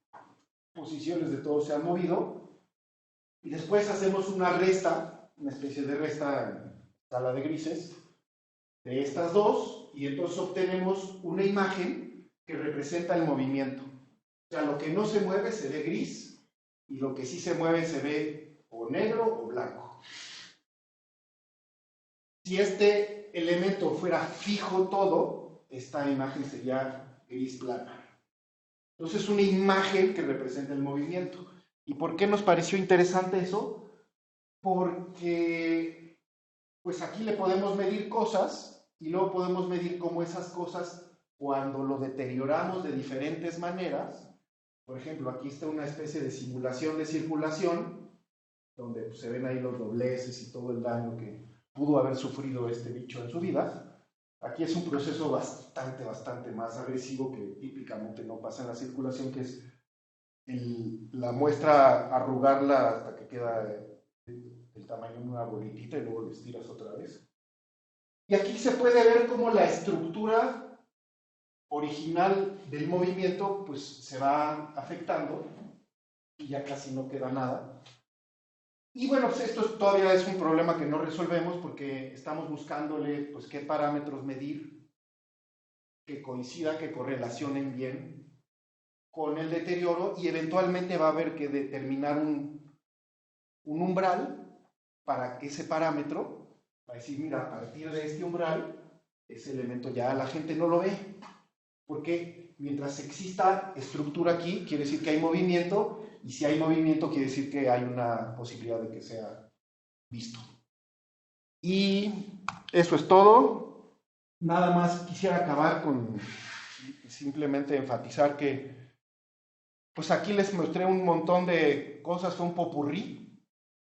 posiciones de todo se han movido, y después hacemos una resta, una especie de resta en escala de grises de estas dos, y entonces obtenemos una imagen que representa el movimiento. O sea, lo que no se mueve se ve gris, y lo que sí se mueve se ve o negro o blanco. Si este elemento fuera fijo todo, esta imagen sería gris plana. Entonces, una imagen que representa el movimiento. ¿Y por qué nos pareció interesante eso? Porque pues aquí le podemos medir cosas, y luego podemos medir cómo esas cosas, cuando lo deterioramos de diferentes maneras, por ejemplo, aquí está una especie de simulación de circulación, donde pues, se ven ahí los dobleces y todo el daño que pudo haber sufrido este bicho en su vida. Aquí es un proceso bastante más agresivo que típicamente no pasa en la circulación, que es la muestra, arrugarla hasta que queda el tamaño de una bolitita y luego le estiras otra vez. Y aquí se puede ver cómo la estructura original del movimiento pues se va afectando y ya casi no queda nada. Y bueno, pues esto todavía es un problema que no resolvemos, porque estamos buscándole pues qué parámetros medir que coincidan, que correlacionen bien con el deterioro, y eventualmente va a haber que determinar un umbral para que ese parámetro va a decir, mira, a partir de este umbral ese elemento ya la gente no lo ve, porque mientras exista estructura aquí quiere decir que hay movimiento, y si hay movimiento quiere decir que hay una posibilidad de que sea visto. Y eso es todo. Nada más quisiera acabar con simplemente enfatizar que pues aquí les mostré un montón de cosas, fue un popurrí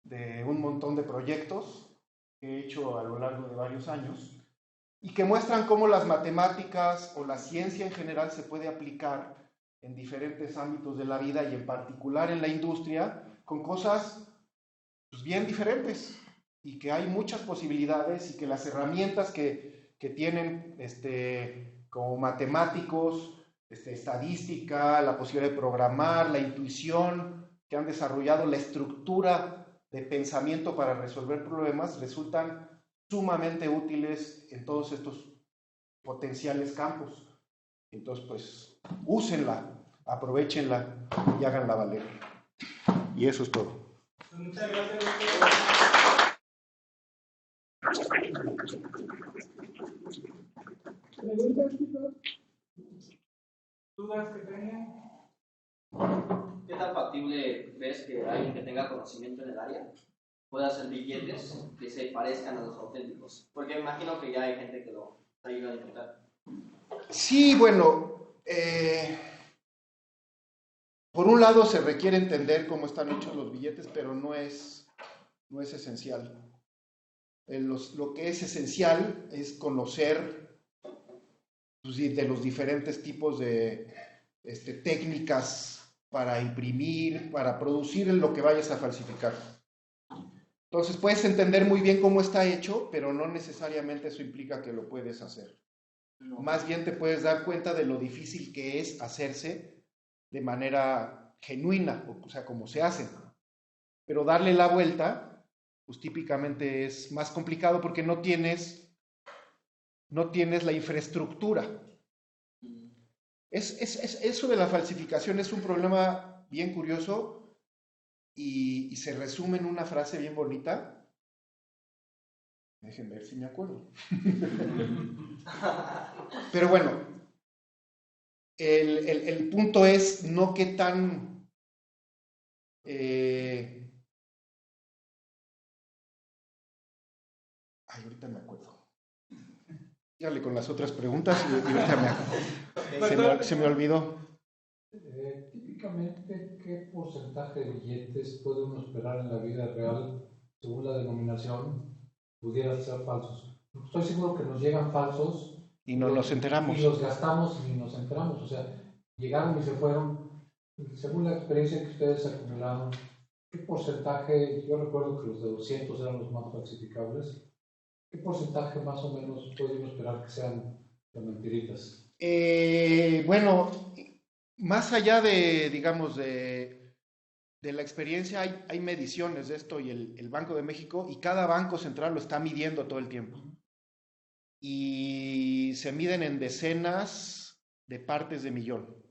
de un montón de proyectos que he hecho a lo largo de varios años, y que muestran cómo las matemáticas o la ciencia en general se puede aplicar en diferentes ámbitos de la vida, y en particular en la industria, con cosas pues, bien diferentes, y que hay muchas posibilidades, y que las herramientas que tienen como matemáticos, estadística, la posibilidad de programar, la intuición, que han desarrollado la estructura de pensamiento para resolver problemas, resultan sumamente útiles en todos estos potenciales campos. Entonces, pues, úsenla, aprovechenla y háganla valer. Y eso es todo. Muchas gracias. ¿Preguntas, chicos? ¿Dudas que tengan? ¿Qué tan factible ves que alguien que tenga conocimiento en el área pueda hacer billetes que se parezcan a los auténticos? Porque me imagino que ya hay gente que lo está ayudando a intentar. Sí, bueno, por un lado se requiere entender cómo están hechos los billetes, pero no es esencial. Lo que es esencial es conocer pues, de los diferentes tipos de técnicas para imprimir, para producir lo que vayas a falsificar. Entonces puedes entender muy bien cómo está hecho, pero no necesariamente eso implica que lo puedes hacer. No. Más bien te puedes dar cuenta de lo difícil que es hacerse de manera genuina, o sea, como se hace. Pero darle la vuelta, pues típicamente es más complicado, porque no tienes la infraestructura. Eso de la falsificación es un problema bien curioso, y se resume en una frase bien bonita. Déjenme ver si me acuerdo. Pero bueno, el punto es no qué tan ahorita me acuerdo. Dígale con las otras preguntas y ahorita me acuerdo. Se me olvidó. típicamente, ¿qué porcentaje de billetes puede uno esperar en la vida real, según la denominación, pudieran ser falsos? Estoy seguro que nos llegan falsos Y no nos enteramos. y los gastamos y nos enteramos. O sea, llegaron y se fueron. Según la experiencia que ustedes acumularon, ¿qué porcentaje? Yo recuerdo que los de 200 eran los más falsificables. ¿Qué porcentaje más o menos puede uno esperar que sean de mentiritas? Bueno, más allá de, digamos, de la experiencia, hay mediciones de esto y el Banco de México, y cada banco central lo está midiendo todo el tiempo. Y se miden en decenas de partes de millón.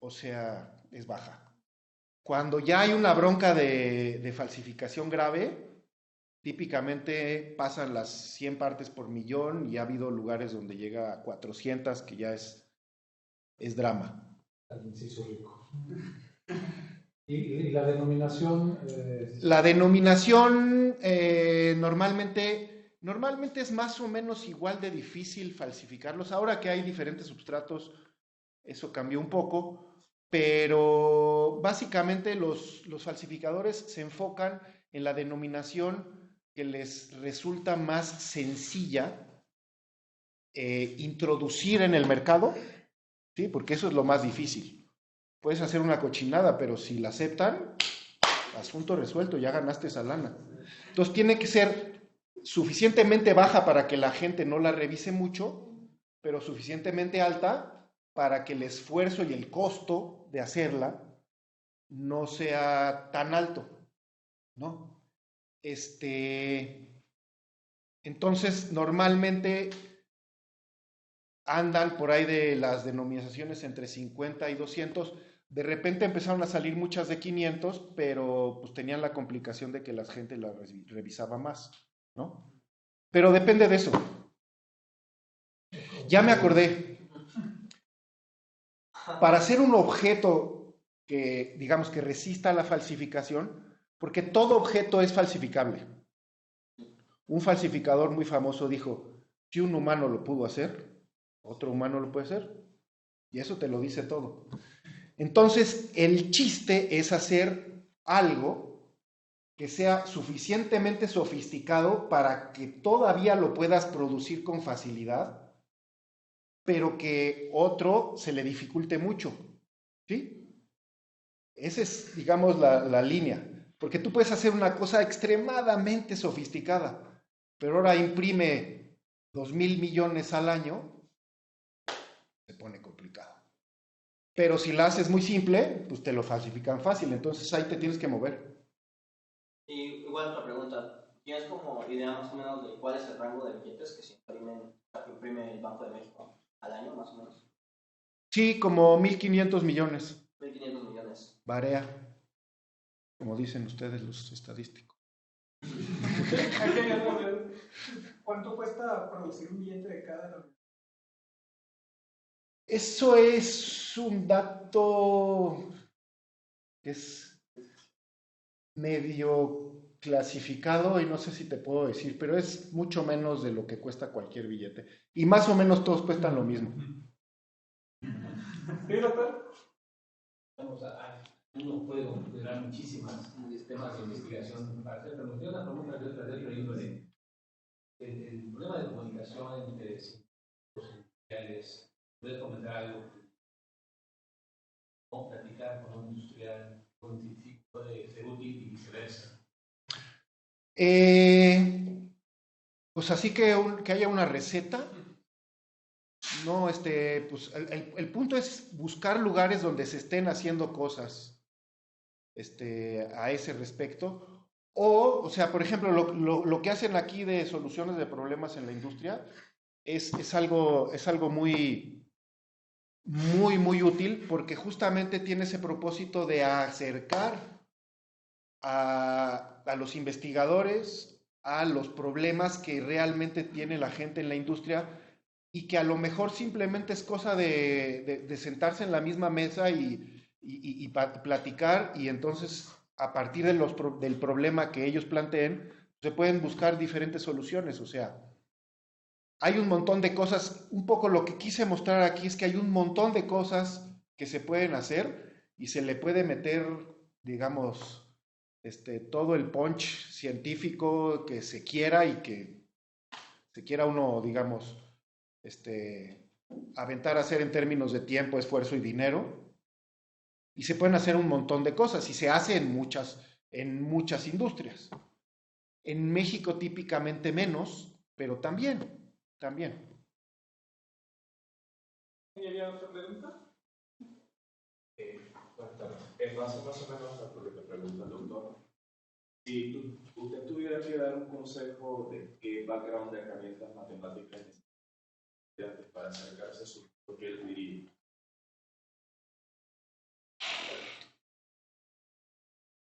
O sea, es baja. Cuando ya hay una bronca de falsificación grave, típicamente pasan las 100 partes por millón y ha habido lugares donde llega a 400, que ya es drama. Alguien se hizo rico. ¿Y la denominación? La denominación normalmente es más o menos igual de difícil falsificarlos. Ahora que hay diferentes substratos, eso cambió un poco, pero básicamente los falsificadores se enfocan en la denominación que les resulta más sencilla introducir en el mercado, ¿sí? Porque eso es lo más difícil. Puedes hacer una cochinada, pero si la aceptan, asunto resuelto, ya ganaste esa lana. Entonces tiene que ser suficientemente baja para que la gente no la revise mucho, pero suficientemente alta para que el esfuerzo y el costo de hacerla no sea tan alto, ¿no? Entonces, normalmente andan por ahí de las denominaciones entre 50 y 200. De repente empezaron a salir muchas de 500, pero pues tenían la complicación de que la gente la revisaba más, ¿no? Pero depende de eso. Ya me acordé. Para hacer un objeto que, digamos, que resista a la falsificación, porque todo objeto es falsificable. Un falsificador muy famoso dijo, si un humano lo pudo hacer, otro humano lo puede hacer. Y eso te lo dice todo. Entonces, el chiste es hacer algo que sea suficientemente sofisticado para que todavía lo puedas producir con facilidad, pero que otro se le dificulte mucho, ¿sí? Esa es, digamos, la línea. Porque tú puedes hacer una cosa extremadamente sofisticada, pero ahora imprime 2,000 millones al año, se pone complicado. Pero si la haces muy simple, pues te lo falsifican fácil, entonces ahí te tienes que mover. Y igual otra pregunta, ¿tienes como idea más o menos de cuál es el rango de billetes que se imprime el Banco de México al año, más o menos? Sí, como 1,500 millones. 1.500 millones. Varea, como dicen ustedes los estadísticos. ¿Cuánto cuesta producir un billete de cada denominación? Eso es un dato que es medio clasificado y no sé si te puedo decir, pero es mucho menos de lo que cuesta cualquier billete. Y más o menos todos cuestan lo mismo. ¿Sí, doctor? Uno puede considerar muchísimas temas de investigación para hacer, pero una pregunta que otra vez de el problema de comunicación entre científicos industriales. ¿Puedes comentar algo? ¿Cómo platicar con un industrial, con un científico puede ser útil y viceversa? Pues así que haya una receta. No, pues el punto es buscar lugares donde se estén haciendo cosas a ese respecto. O sea, por ejemplo, lo que hacen aquí de soluciones de problemas en la industria es algo muy, muy, muy útil porque justamente tiene ese propósito de acercar a los investigadores a los problemas que realmente tiene la gente en la industria y que a lo mejor simplemente es cosa de sentarse en la misma mesa y platicar, y entonces a partir del problema que ellos planteen se pueden buscar diferentes soluciones. O sea, hay un montón de cosas. Un poco lo que quise mostrar aquí es que hay un montón de cosas que se pueden hacer y se le puede meter, digamos, todo el punch científico que se quiera y que se quiera uno, digamos, aventar a hacer en términos de tiempo, esfuerzo y dinero. Y se pueden hacer un montón de cosas y se hace en muchas industrias. En México típicamente menos, pero también. ¿Y había otra pregunta? Buenas tardes. Más o menos a lo que pregunta el doctor. Si usted tuviera que dar un consejo de qué background de herramientas matemáticas necesita para acercarse a su futuro, ¿qué le diría?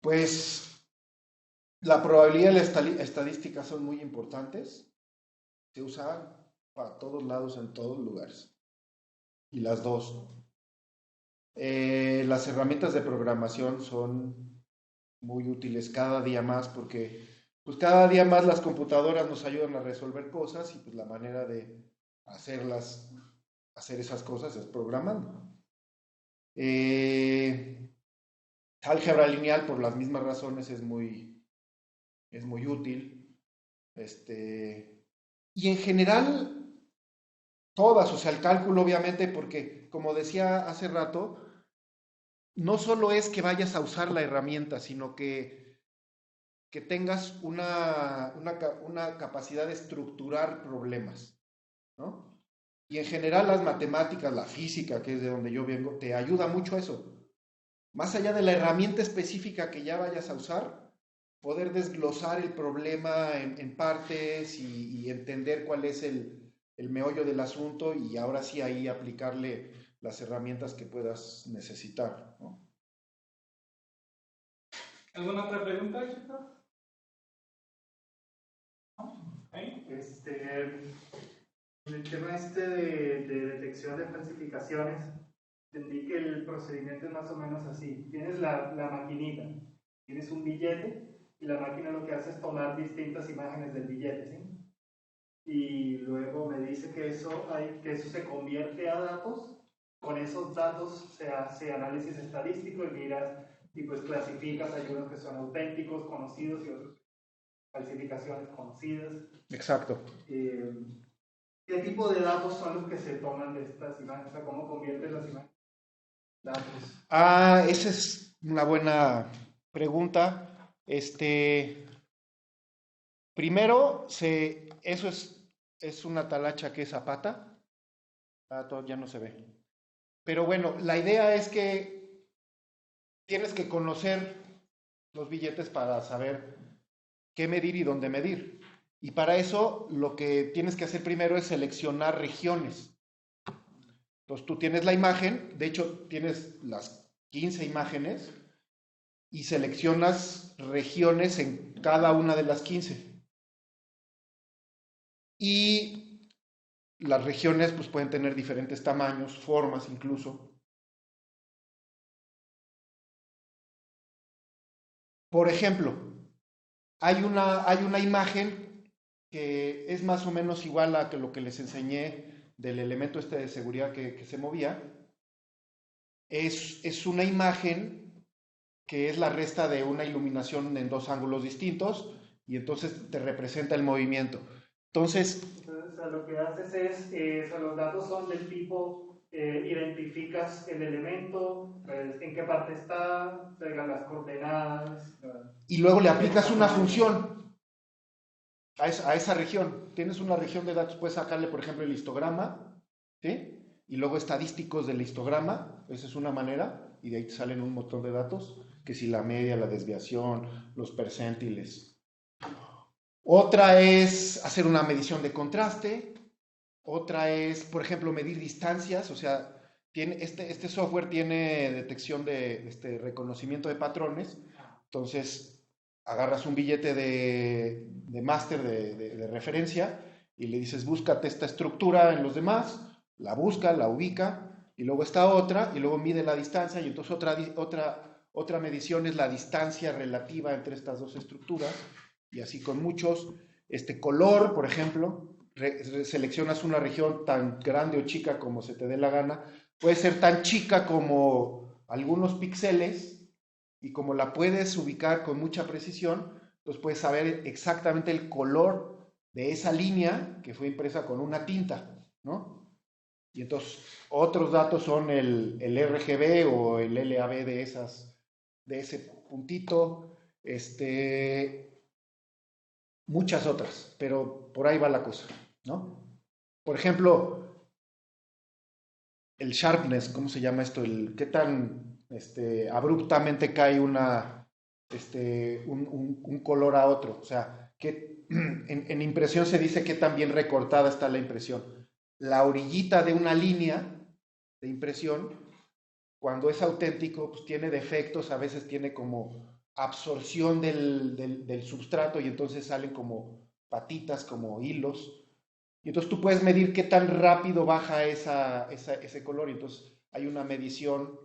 Pues la probabilidad y la estadística son muy importantes. Se usa para todos lados, en todos lugares. Y las dos. Las herramientas de programación son muy útiles cada día más porque pues cada día más las computadoras nos ayudan a resolver cosas y pues la manera de hacer esas cosas es programando. Álgebra lineal por las mismas razones es muy útil. Y en general todas, o sea, el cálculo obviamente porque como decía hace rato, no solo es que vayas a usar la herramienta, sino que tengas una capacidad de estructurar problemas, ¿no? Y en general las matemáticas, la física, que es de donde yo vengo, te ayuda mucho a eso. Más allá de la herramienta específica que ya vayas a usar, poder desglosar el problema en partes y entender cuál es el meollo del asunto y ahora sí ahí aplicarle las herramientas que puedas necesitar, ¿no? ¿Alguna otra pregunta, chicos? ¿Ahí? En el tema de detección de falsificaciones, entendí que el procedimiento es más o menos así. Tienes la maquinita, tienes un billete y la máquina lo que hace es tomar distintas imágenes del billete, ¿sí? Y luego me dice que eso se convierte a datos. Con esos datos se hace análisis estadístico y miras y pues clasificas, hay unos que son auténticos, conocidos y otros falsificaciones conocidas. Exacto. ¿Qué tipo de datos son los que se toman de estas imágenes? O sea, ¿cómo conviertes las imágenes en datos? Esa es una buena pregunta. Primero, eso es una talacha que es Zapata. Ya no se ve. Pero bueno, la idea es que tienes que conocer los billetes para saber qué medir y dónde medir. Y para eso lo que tienes que hacer primero es seleccionar regiones. Entonces tú tienes la imagen, de hecho tienes las 15 imágenes y seleccionas regiones en cada una de las 15. Y las regiones pues pueden tener diferentes tamaños, formas incluso. Por ejemplo, hay una imagen que es más o menos igual a lo que les enseñé del elemento de seguridad que se movía. Es una imagen que es la resta de una iluminación en dos ángulos distintos y entonces te representa el movimiento. Entonces, o sea, lo que haces es, los datos son del tipo, identificas el elemento, en qué parte está, traigan las coordenadas. Y luego le aplicas una función a esa región. Tienes una región de datos, puedes sacarle, por ejemplo, el histograma, ¿sí? Y luego estadísticos del histograma, esa es una manera, y de ahí te salen un montón de datos, que si la media, la desviación, los percentiles. Otra es hacer una medición de contraste. Otra es, por ejemplo, medir distancias, o sea, este software tiene detección de reconocimiento de patrones. Entonces, agarras un billete de máster de referencia y le dices, búscate esta estructura en los demás, la busca, la ubica, y luego esta otra, y luego mide la distancia, y entonces otra medición es la distancia relativa entre estas dos estructuras, y así con muchos. Color, por ejemplo, seleccionas una región tan grande o chica como se te dé la gana, puede ser tan chica como algunos píxeles y como la puedes ubicar con mucha precisión, entonces puedes saber exactamente el color de esa línea que fue impresa con una tinta, ¿no? Y entonces otros datos son el RGB o el LAB de ese puntito, muchas otras, pero por ahí va la cosa, ¿no? Por ejemplo, el sharpness, ¿cómo se llama esto? ¿Qué tan abruptamente cae un color a otro? O sea, en impresión se dice qué tan bien recortada está la impresión. La orillita de una línea de impresión, cuando es auténtico, pues tiene defectos, a veces tiene como absorción del substrato y entonces salen como patitas, como hilos. Y entonces tú puedes medir qué tan rápido baja ese color. Y entonces hay una medición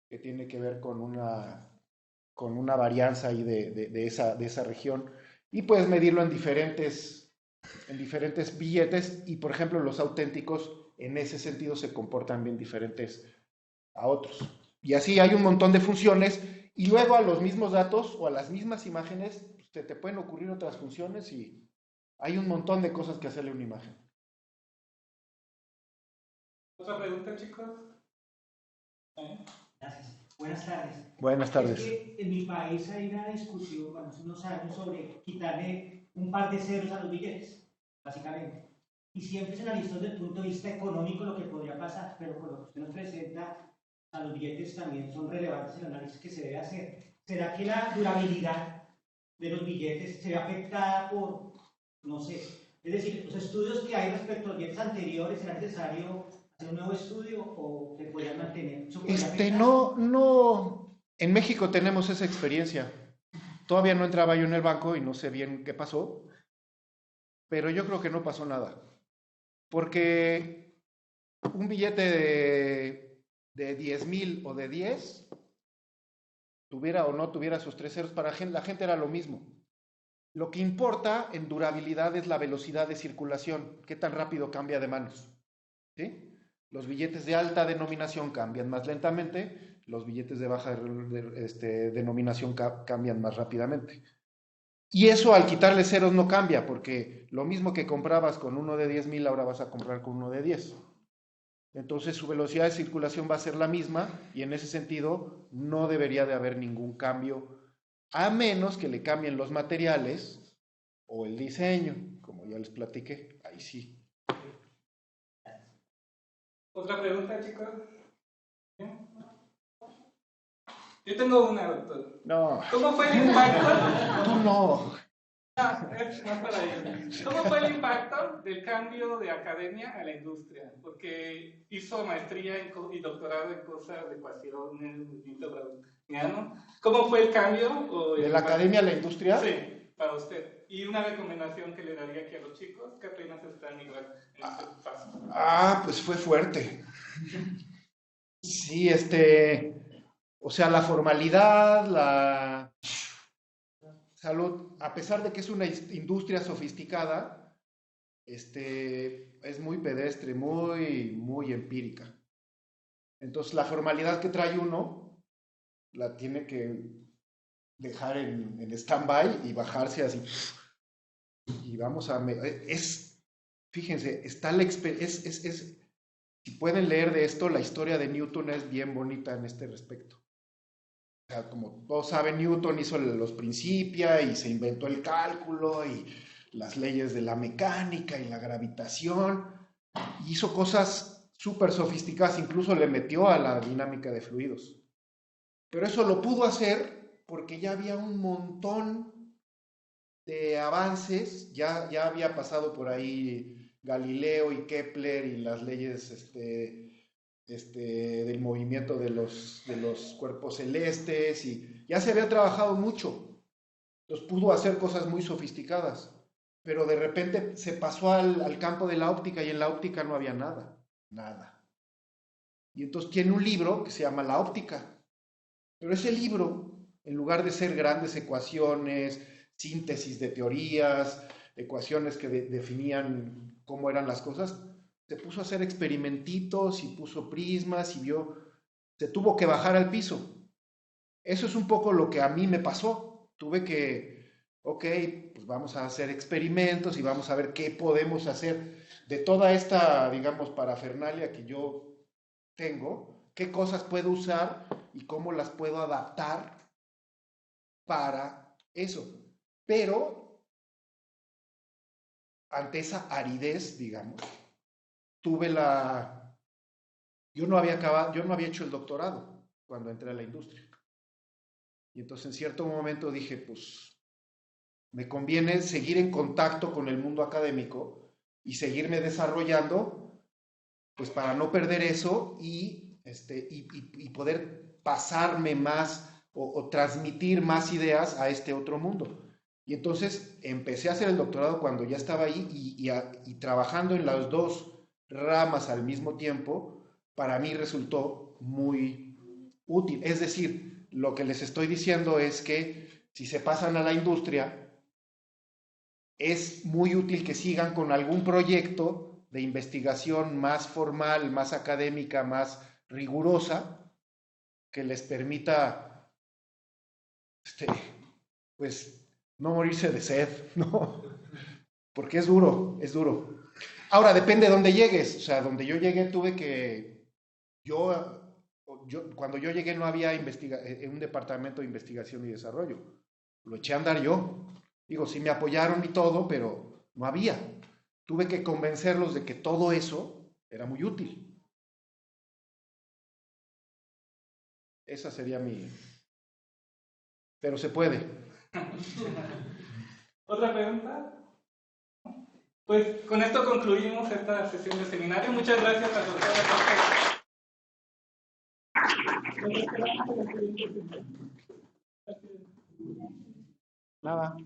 que tiene que ver con una varianza ahí de esa región. Y puedes medirlo en diferentes billetes. Y por ejemplo, los auténticos en ese sentido se comportan bien diferentes a otros. Y así hay un montón de funciones. Y luego a los mismos datos o a las mismas imágenes te pueden ocurrir otras funciones y hay un montón de cosas que hacerle a una imagen. ¿Otra pregunta, chicos? Gracias. Buenas tardes. Buenas tardes. Es que en mi país hay una discusión hace unos años sobre quitarle un par de ceros a los billetes, básicamente. Y siempre se analizó desde el punto de vista económico lo que podría pasar, pero con lo que usted nos presenta, a los billetes también son relevantes el análisis que se debe hacer. ¿Será que la durabilidad de los billetes se ve afectada por, no sé, es decir, los estudios que hay respecto a los billetes anteriores, será necesario hacer un nuevo estudio o se podrían mantener? No, en México tenemos esa experiencia. Todavía no entraba yo en el banco y no sé bien qué pasó, pero yo creo que no pasó nada. Porque un billete de 10,000 o de 10, tuviera o no tuviera sus 3 ceros, para la gente era lo mismo. Lo que importa en durabilidad es la velocidad de circulación, qué tan rápido cambia de manos, ¿sí? Los billetes de alta denominación cambian más lentamente, los billetes de baja denominación cambian más rápidamente. Y eso al quitarle ceros no cambia, porque lo mismo que comprabas con uno de 10,000, ahora vas a comprar con uno de 10. Entonces su velocidad de circulación va a ser la misma y en ese sentido no debería de haber ningún cambio, a menos que le cambien los materiales o el diseño, como ya les platiqué, ahí sí. ¿Otra pregunta, chicos? Yo tengo una, doctor. No. ¿Cómo fue el impacto? Tú no. ¿Cómo fue el impacto del cambio de academia a la industria? Porque hizo maestría y doctorado en cosas de ecuaciones, movimiento browniano. ¿Cómo fue el cambio? ¿De la academia a la industria? Sí, para usted. Y una recomendación que le daría aquí a los chicos que apenas están igual en este paso. Pues fue fuerte. Sí, o sea, la formalidad, la salud, a pesar de que es una industria sofisticada, es muy pedestre, muy empírica. Entonces, la formalidad que trae uno, la tiene que dejar en stand-by y bajarse así. Y vamos a... fíjense, está la experiencia... Si pueden leer de esto, la historia de Newton es bien bonita en este respecto. O sea, como todos saben, Newton hizo los Principia y se inventó el cálculo y las leyes de la mecánica y la gravitación. Hizo cosas súper sofisticadas, incluso le metió a la dinámica de fluidos. Pero eso lo pudo hacer porque ya había un montón de avances, ya había pasado por ahí Galileo y Kepler y las leyes del movimiento de los cuerpos celestes, y ya se había trabajado mucho. Entonces pudo hacer cosas muy sofisticadas, pero de repente se pasó al campo de la óptica y en la óptica no había nada. Y entonces tiene un libro que se llama La óptica, pero ese libro, en lugar de ser grandes ecuaciones, síntesis de teorías, ecuaciones que definían cómo eran las cosas, se puso a hacer experimentitos y puso prismas y se tuvo que bajar al piso. Eso es un poco lo que a mí me pasó. Tuve que, ok, pues vamos a hacer experimentos y vamos a ver qué podemos hacer de toda esta, digamos, parafernalia que yo tengo, qué cosas puedo usar y cómo las puedo adaptar para eso. Pero ante esa aridez, digamos, yo no había hecho el doctorado cuando entré a la industria. Y entonces en cierto momento dije, pues me conviene seguir en contacto con el mundo académico y seguirme desarrollando, pues para no perder eso y poder pasarme más o transmitir más ideas a este otro mundo. Y entonces empecé a hacer el doctorado cuando ya estaba ahí y trabajando en las dos ramas al mismo tiempo, para mí resultó muy útil. Es decir, lo que les estoy diciendo es que si se pasan a la industria, es muy útil que sigan con algún proyecto de investigación más formal, más académica, más rigurosa, que les permita, pues, no morirse de sed, ¿no? Porque es duro, es duro. Ahora, depende de dónde llegues. O sea, donde yo llegué tuve que... cuando yo llegué no había un departamento de investigación y desarrollo. Lo eché a andar yo. Digo, sí me apoyaron y todo, pero no había. Tuve que convencerlos de que todo eso era muy útil. Esa sería mi... Pero se puede. ¿Otra pregunta? Pues con esto concluimos esta sesión de seminario. Muchas gracias a todos. Nada.